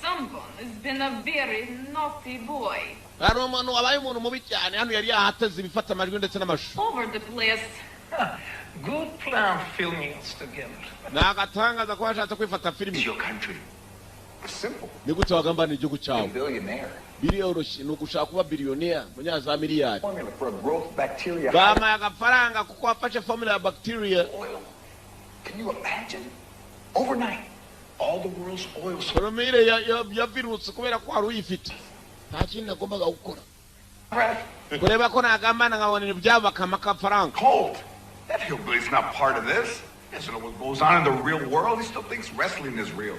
Someone has been a very naughty boy. Hari umuntu wabaye umuntu mubi cyane hano yari yahateze ibifata amajwi ndetse n'amashusho. Over the place. Good plan filming us together. Nagatangaza ko washatse kwifata filimi. It's your country. It's simple. Ni gute wagambana igihugu You're cyawe? a billionaire. Biliyoroshye ni ugushaka kuba biliyonea munyaza miliyari. Formula for a growth bacteria. Bama agafaranga kuko wafashe formula ya bacteria. Oil. Can you imagine? Overnight, all the world's oil. Formule ya virus kubera ko wari uyifite. Nta kintu nagombaga gukora. Kureba ko nagambana nkabona ibyabo akafaranga. Cold. That hillbilly's not part of this. He doesn't know what goes on in the real world. He still thinks wrestling is real.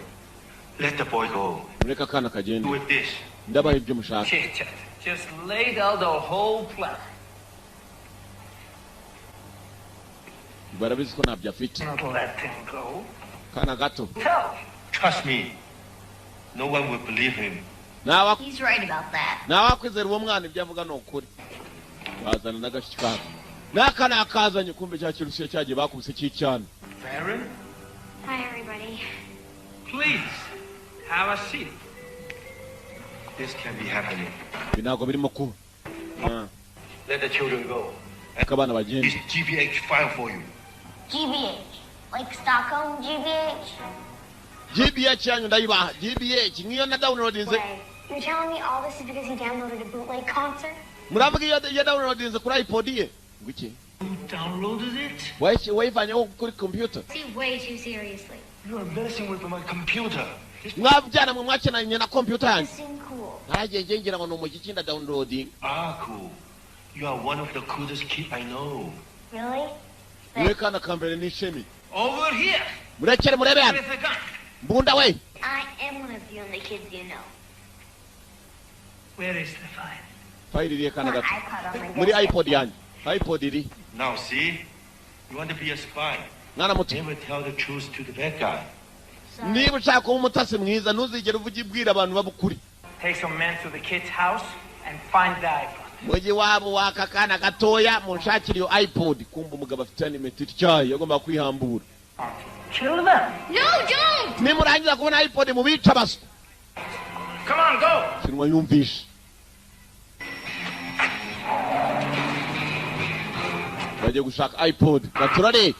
Let the boy go. Mureka kana kagende. Do it this. Ndabaye ibyo mushaka. Chit-chat. Just laid out the whole plan. Barabizi ko ntabyo afite. Not let him go. Kana gato. Tell. Trust me. No one will believe him. He's right about that. Nawakwizera uwo mwana ibyo avuga ni ukuri. Bazana n'agashikaka. Nakana akazanye kumbe cya kirusiye cyagiye bakubise cy'icyana. Baron, Hi, everybody. please, have a seat. This can be happening. Binago birimo kuba. Let the children go. Akabana This bagende. GBH file for you. GBH. Like Stockholm GBH? GBH yanyu ndayibaha. GBH niyo na downloadinze. Wait, you're telling me all this is because he downloaded a bootleg concert? Muravuga iyo downloadinze kuri iPod ye. Ngiki? You downloaded it? Wayifanya kuri computer. See, way too seriously. You're messing with my computer. Mwabyana mu mwakenanye na computer yanyu. Listen cool. Ntaje ngira ngo no mugiki nda downloading. Ah, cool. You are one of the coolest kids I know. Really? Niwe kana kambere n'ishemi. Over here. Murekere murebe hano. With a gun. Mbunda we. I am one of the only kids you know. Where is the file? File iriye kana My gato. iPod on my Muri desk. iPod yanyu. iPod iri. Now see? You want to be a spy. Mwana muto. Never tell the truth to the bad guy. Sorry. Niba ushaka kuba umutasi mwiza ntuzigere uvuga ibwira abantu babukuri. Take some men to the kid's house and find the iPod. Mugi wabo wakakana gatoya munshakira iyo iPod kumba umugabo afite animated cyayi yagomba kwihambura. Kill them. No, don't! Nimurangiza kubona iPod mubica baso. Come on, go. Sinwa yumvisha. Baje gushaka iPod baturare.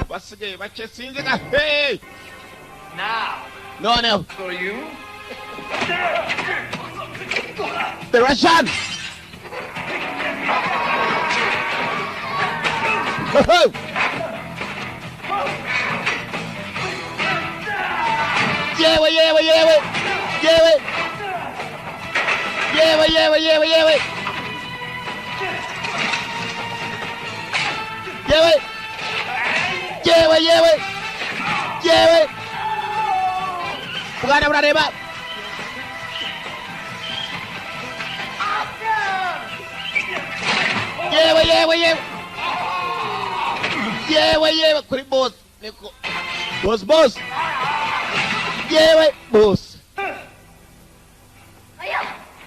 Basige bache sinze ka hey. Now, No. for you. The Russian. Yewe. Yewe. Bwana burareba. Yewe kuri boss niko boss yewe boss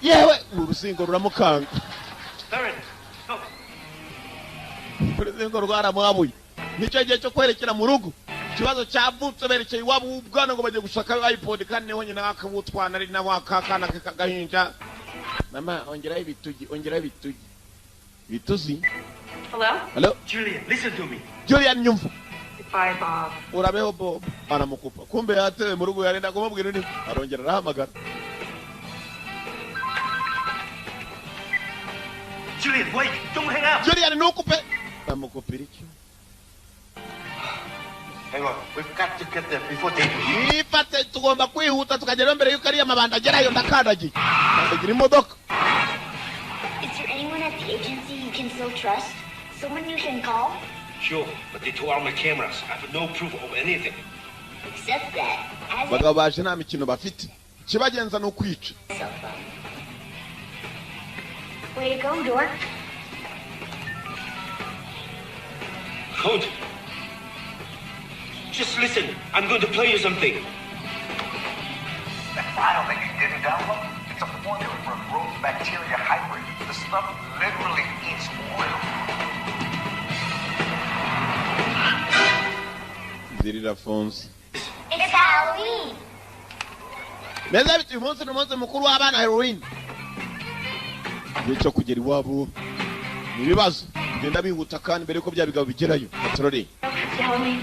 yewe urusingo ruramukanga Baron, go. urusingo rwaramwabuye nicyo gihe cyo kwerekera mu rugo ikibazo cyavutse berekeye iwabo w'ubwana ngo bajye gushaka iPod kandi niho nyina akabutwana ari naho akakana kagahinja mama ongeraho ibitugi bituzi. Hello? Julian, listen to me. Julian nyumva. Bye, Bob. Urabeho Bob. Aramukupa. Kumbe yatewe mu rugo yarenda kumubwira nti arongera arahamagara. Julian, wait! Don't hang up! Julian nukupe. Amukupira iki? Hang on, we've got to get there before they... Ifate tugomba kwihuta tukagera mbere yuko ari amabanda agerayo ndakandagiye. Ndagira imodoka. Is there anyone at the agency you can still trust? Someone you can call? Sure, but they tore out my cameras. I have no proof of anything. Except that, as Bagabo baje nta mikino bafite. Kibagenza no kwica. a cell phone. Way to go, Dork. Code. Just listen. I'm going to play you something. That file that you didn't download, it's a formula for a growth bacteria hybrid. The stuff literally eats oil. Zirira phones. It's Halloween. Neza biti umunsi n'umunsi mukuru w'abana Halloween. Nicyo kugera iwabo. Nibibazo. Genda bihuta kandi mbere ko bya bigabo bigerayo. Patroli. Halloween.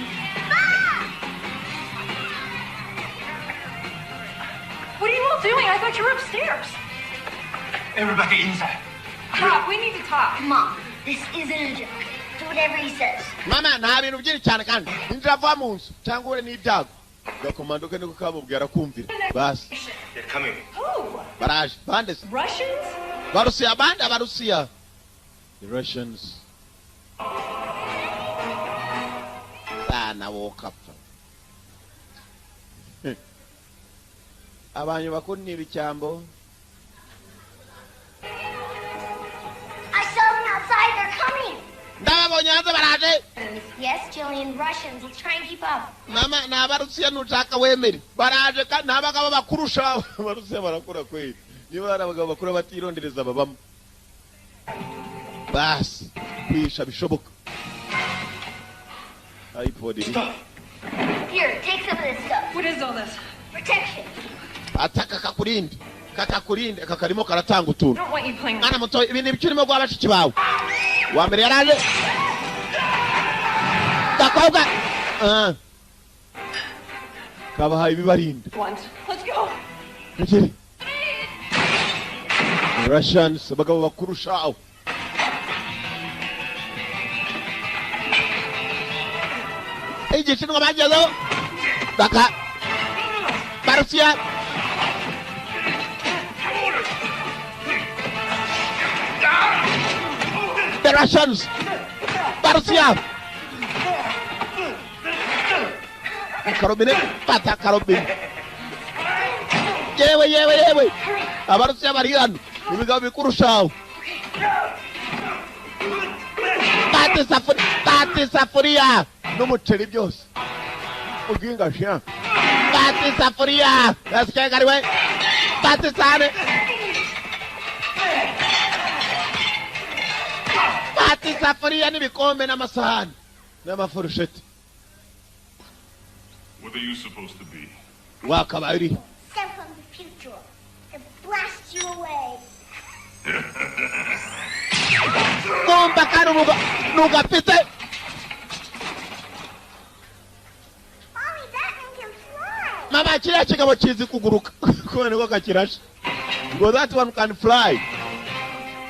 What are you all doing? I thought you were upstairs. Everybody inside. Bob, we need to talk. Mom, this isn't a joke. Do whatever he says. Mama nta bintu byinshi cyane kandi injava mu nzu cyangwa ure n'ibyago. Gakomandoke niko kamubwira kumvira. Basi. They're coming. Who? Baraje. Bande. Russians? Barusiya bande abarusiya. The Russians. Sana woke up. Abantu bakuru ni bicyambo. I saw them outside. They're coming. Ndababonye hanze baraje. Yes, Jillian, Russians. Let's try and keep up. Mama na abarusiya nushaka wemere. Baraje kandi nabagabo bakurusha. Abarusiya barakura kweli. Niba ari abagabo bakuru batirondereza babamo. Bas, kwisha bishoboka. iPod. Stop. Here, take some of this stuff. What is all this? Protection. Ataka kakurinde. Kakakurinde kakarimo karatanga I utuntu. don't want you playing with Mwana muto ibintu bikirimo gwa bashiki bawe. Wa mbere yaraje. Dakobwa. Kabahaye bibarinde. once. Let's go. Ngiri. Russians bagabo bakurusha. Igishinwa bagezeho. Daka. Barusiya. The Russians. Barusiya. Karobine. Pata karobine. Yewe. Abarusiya bari hano. Ibigabo bikurushaho. Bate safuriya. N'umuceri byose. Uginga shya. Bate safuriya. Yasigaye kariwe. Bate sane. Bate safuriya n'ibikombe n'amasahani. N'amafurusheti. What are you supposed to be? Wakabaye. Sent from the future to blast you away. Kumba kanu nugapite. Mommy, that man can fly. Mama kiriya kigabo kizi kuguruka. Kubera ko kakirashe. Ngo that one can fly.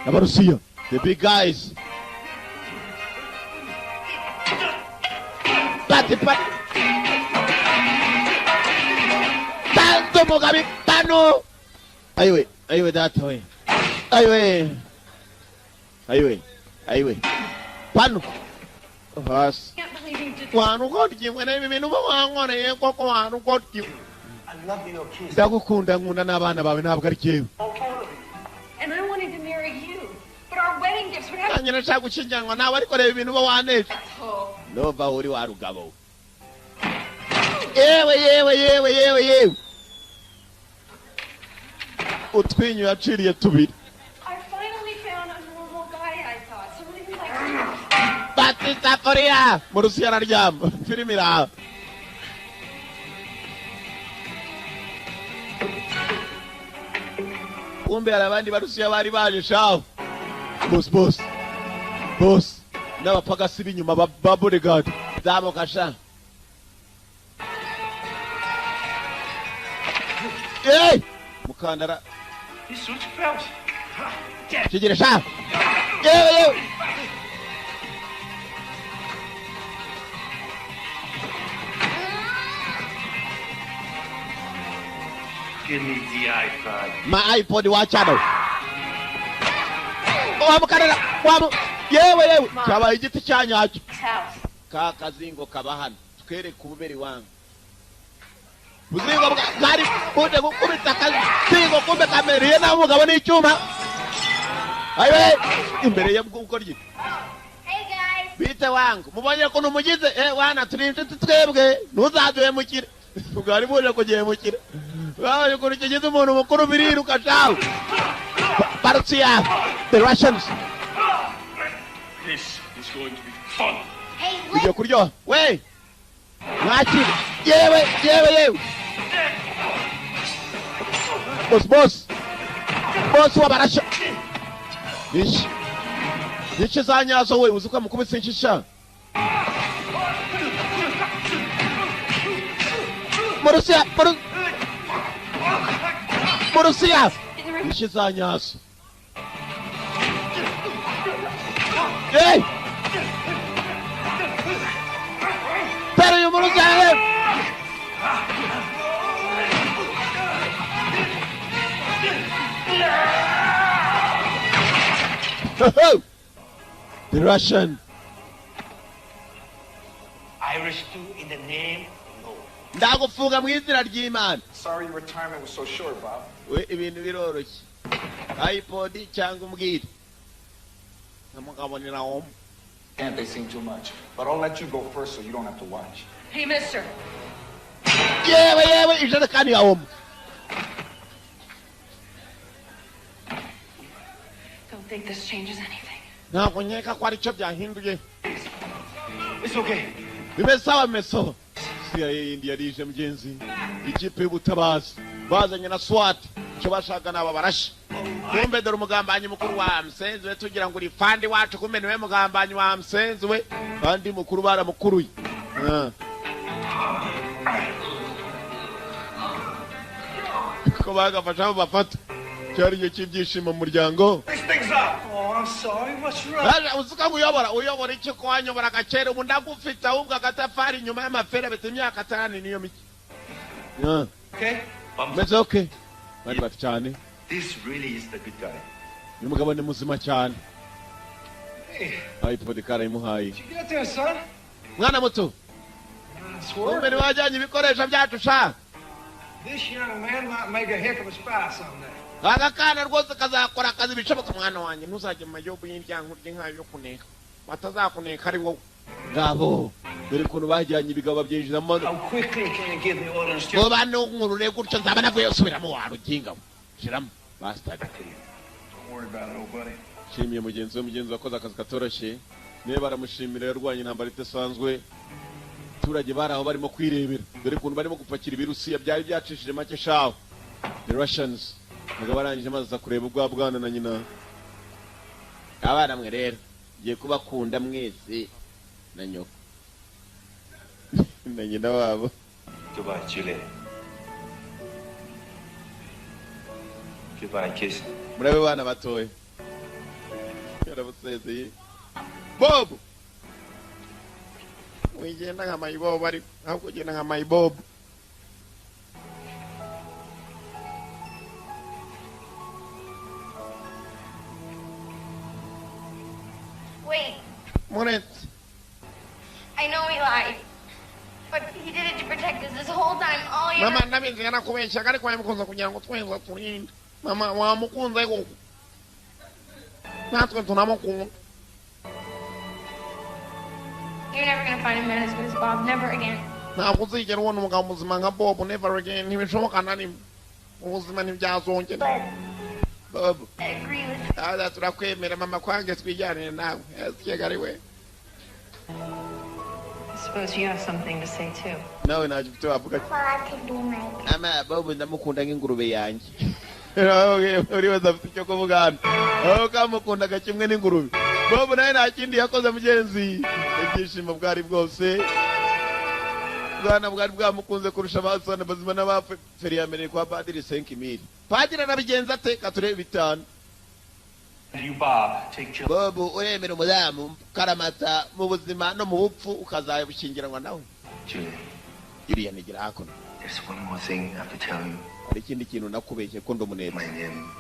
Abarusiya. The big guys. Pati. Tanto Mugabe. Tano. Aywe data we. Aywe. Pano. Vas. Can't believe you did. Wanu godki mwene mimi nuba wangone yekoko wanu godki. I love your kids. Ndagukunda nkunda n'abana bawe ntabwo ari cyewe. And I wanted to marry you. But our wedding gifts would have Nanjye nashaka gushyingiranwa nawe ariko reba ibintu uba waneje. Oh. Nova uri wa rugabo. Yewe. Utwinyu yaciriye tubiri. I finally found a normal guy, I thought. Somebody who likes Bati safuriya. Mu Rusiya araryama. Filimi iraha. Kumbe hari abandi barusiya bari baje shaho. Boss. boss n'abapagasi b'inyuma ba bodyguard zamuka sha. Hey! Mukandara. He suits bells. Kigere sha. Yewe. Give me the iPod. My iPod wachano. Mukandara. Yewe. Cyaba igiti cyanyacyo. Ka kazingo kabahana. Twere kububeri wangu. Buzingo bwari bude gukubita kazingo kumbe kameriye na mugabo n'icyuma. Ayiwe imbere ya bw'ukorye. Hey guys. Bite wangu mubonye ko numugize wana turinze twebwe nuzaduye mukire. Bwari buje kugiye mukire. Waje ko kigize umuntu mukuru biriruka cawo. Partia the Russians. This is going to be fun. Hey, Kujya kuryo. We. Mwakire. Yewe. Boss wabarasha. Nishi zanyazo we uzuka mukubise inshisha. Morusia. Nishi zanyazo. Hey! Pero yo Morusia. The Russian. Irish too in the name of Lord. Ndagufunga mu izina ry'Imana. Sorry your retirement was so short, Bob. We ibintu biroroshye. iPod cyangwa umbwire. Namugabonera om. And they sing too much. But I'll let you go first so you don't have to watch. Hey, mister. Yewe ijerekani ya om. Don't think this changes anything. Ntabwo nkeka ko aricyo byahinduye. It's okay. Bimesawa meso. CIA India rije mgenzi. Ikipe y'ubutabazi. Bazanye na SWAT. Cyo bashaka naba barashi. Kumbe dore umugambanyi mukuru wa Msenzi we tugira ngo urifandi wacu kumbe niwe mugambanyi wa Msenzi we. Kandi mukuru baramukuruye. Ko bagafasha bafata. Cyari cyo cy'ibyishimo mu muryango. This thing's up. Oh, I'm sorry. What's wrong? Baje uzuka uyobora iki kwanyobora gacere ubu ndagufite ahubwo agatafari inyuma y'amafera bete imyaka 5 niyo miki. Okay? Meze okay. Bari bati cyane. This really is the good guy. Ni mugabo ni muzima cyane. Hey, iPod karayimuhaye. did you get there, son? Mwana muto. Swear. Kumbe wajanye ibikoresho byacu sha. This young man might make a heck of a spy someday. Agakana rwose kazakora akazi bishoboka mwana wanjye ntuzajye mu majobu y'indyango ry'inkayo yo kuneka. Batazakuneka ari wowe. Ngabo. Dore kuntu bajyanye ibigabo byinjiza mu. How quickly can you give me orders to... Bo bano nkurure gutyo nzaba navuye usubiramo waruginga. Shiramo. Bastard. Don't worry about it, old buddy. Shimiye mugenzi wakoze akazi katoroshye. Niba baramushimira yarwanye intambara itasanzwe. Turage baraho barimo kwirebera. Dore kuntu barimo gupakira ibirusiya byari byacishije make shaho. The Russians. Ngo barangije maze kureba ubwa bwana na nyina. Abana mwe rero ngiye kubakunda mwese na nyoko. Na nyina wabo. Goodbye, Julie. Goodbye, kiss. Murabe bana batoye. Yarabusezeye. Bob. Wigenda nka mayibobo ari ahubwo ugenda nka mayibobo. Wait, Monet. I know he lied. But he did it to protect us this whole time. All you Mama nabizi yana kubeshya ariko yamukunza kugira ngo twenza turinde. Mama wamukunza ego. Natwe tunamukunda. You're never gonna find a man as good as Bob. Never again. Ntabwo uzigera ubona umugabo muzima nka Bob never again. Ntibishoboka na rimwe. Ubuzima ntibyazongera. Bob. I agree with Ada turakwemera mama kwange twijyanire nawe. Yasigaye we. I suppose you have something to say, too. Nawe naje ufite wavuga ati. Bob could be my Ama Bob ndamukunda nk'ingurube yanjye. Uri wese afite icyo kuvuga hano. Aho kamukundaga kimwe n'ingurube. Bob nawe nta kindi yakoze mugenzi, ibyishimo bwari bwose, bwana bwari bwamukunze kurusha abasana bazima n'abapfe. Feri yameneye kwa padiri 5,000. Padiri arabigenza ate? Katurebe 5. You, Bob, take Jill. Bob uremera umudamu karamata mu buzima no mu bupfu ukazabushingiranwa nawe. Julia, Julia nigira hakuno. there's one more thing I have to tell you. Hari ikindi kintu nakubeshye ko ndomuneza. My name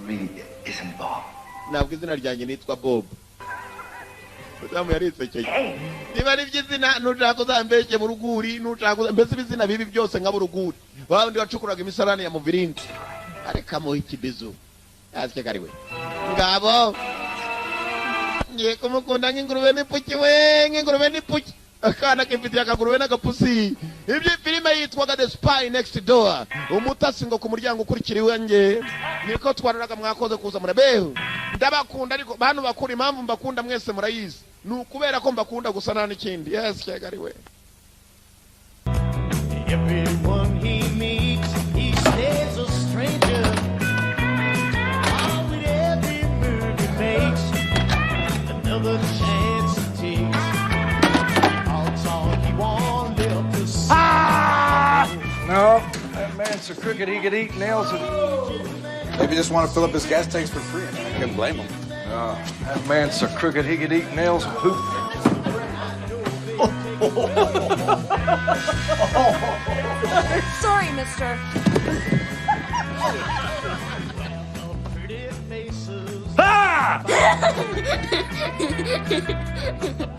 really isn't Bob. Ntabwo izina ryanjye nitwa Bob. Mudamu yaritsekeye. Niba ari by'izina nushaka uzambeshye mu ruguri, nushaka mbese ibizina bibi byose nk'abo ruguri. Wandi wacukuraga imisarani ya muviringi. Areka mu ikibizo. Asike kariwe. Ngabo. Ngiye kumukunda nk'ingurube n'ipuki we, nk'ingurube n'ipuki. Akana kifitiye akagurube n'agapusi. Ibyo filime yitwaga The Spy Next Door. Umutasi ngo ku muryango ukurikiriwe nge. Niko twararaga mwakoze kuza murabeho. Ndabakunda ariko bantu bakuri impamvu mbakunda mwese murayizi. Nukubera ko mbakunda gusa nta n'ikindi. Yes, cyagariwe. Everyone he meets, he stays a stranger. All with every move he makes, another chance he takes. All talk he won't live to see. No, that man's so crooked he could eat nails. Maybe just want to fill up his gas tanks for free. I mean, I couldn't blame him. No, that man's so crooked he could eat nails and poop. Sorry, mister. Pretty faces, Ah!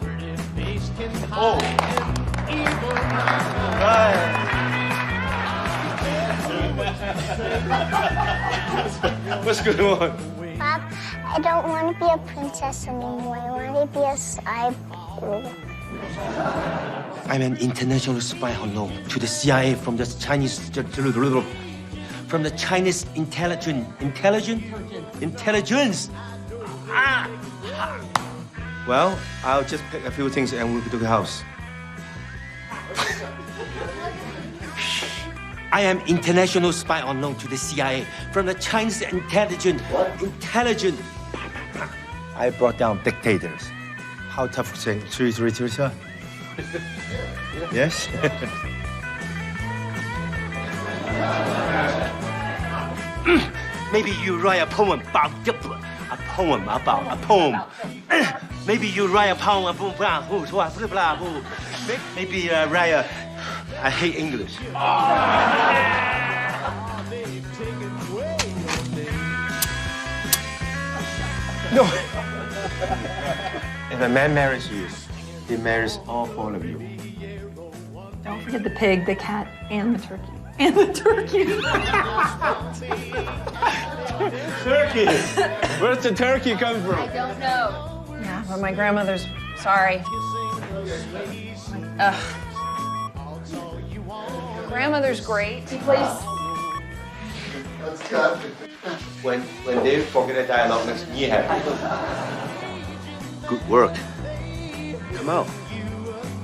pretty face can hide evil mind. What's going on? Bob, I don't want to be a princess anymore. I want to be a cyborg. I'm an international spy unknown to the CIA from the Chinese intelligence. Ah. Well, I'll just pick a few things and we'll go to the house. I am international spy unknown to the CIA from the Chinese intelligence. I brought down dictators. How tough is it? 3, sir? Yes? Maybe you write a poem about a poem about a poem. Maybe you write a poem about maybe write a I hate English. No. If a man marries you, he marries all 4 of you. Don't forget the pig, the cat, and the turkey. And the turkey. Turkey. Where's the turkey come from? I don't know. Yeah, but my grandmother's sorry. Ugh. Grandmother's great. Please. When they forget a dialogue, makes me happy. Good work. Come out.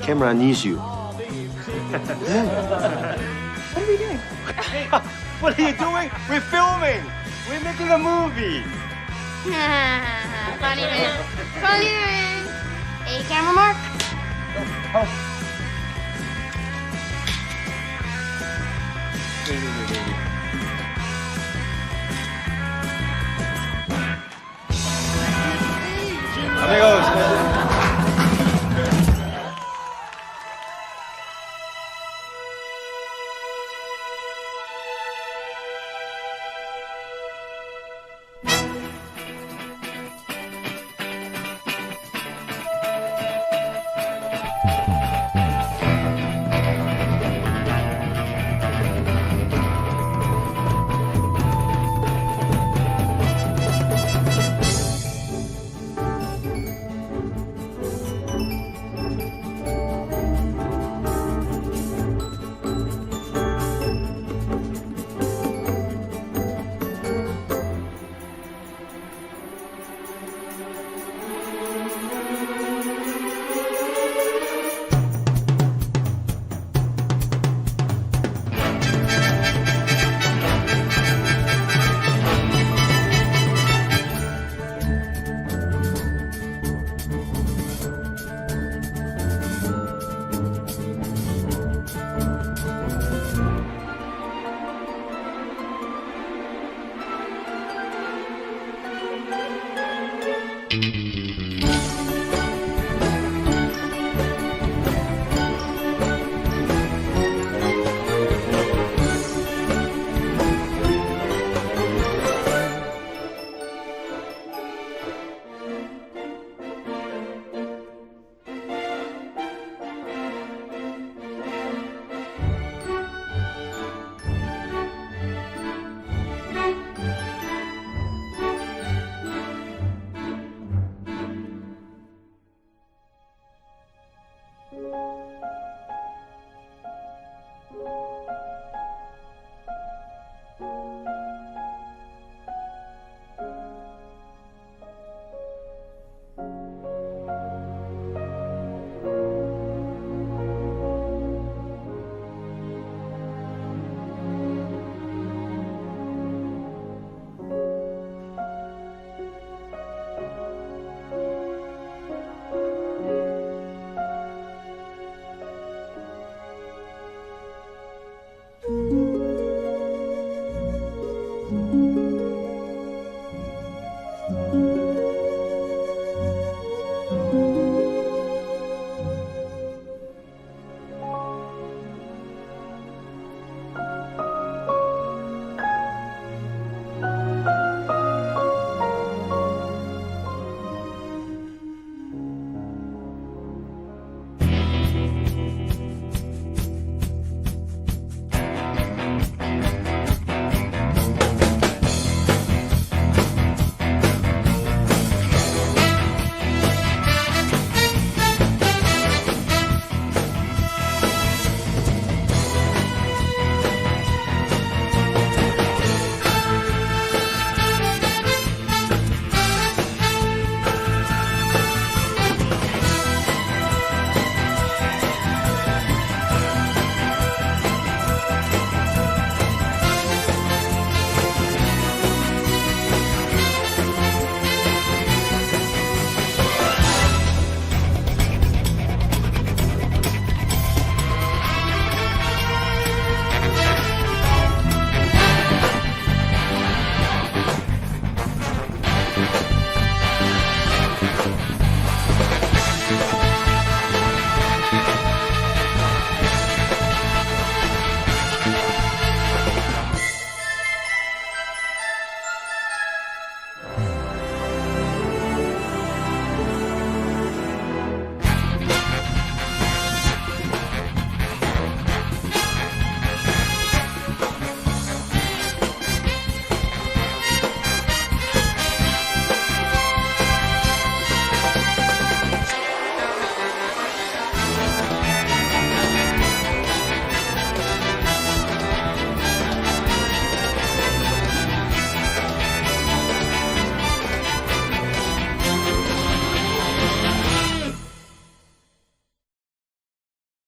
Camera needs you. What are we doing? What are you doing? We're filming. We're making a movie. Funny man. Funny man.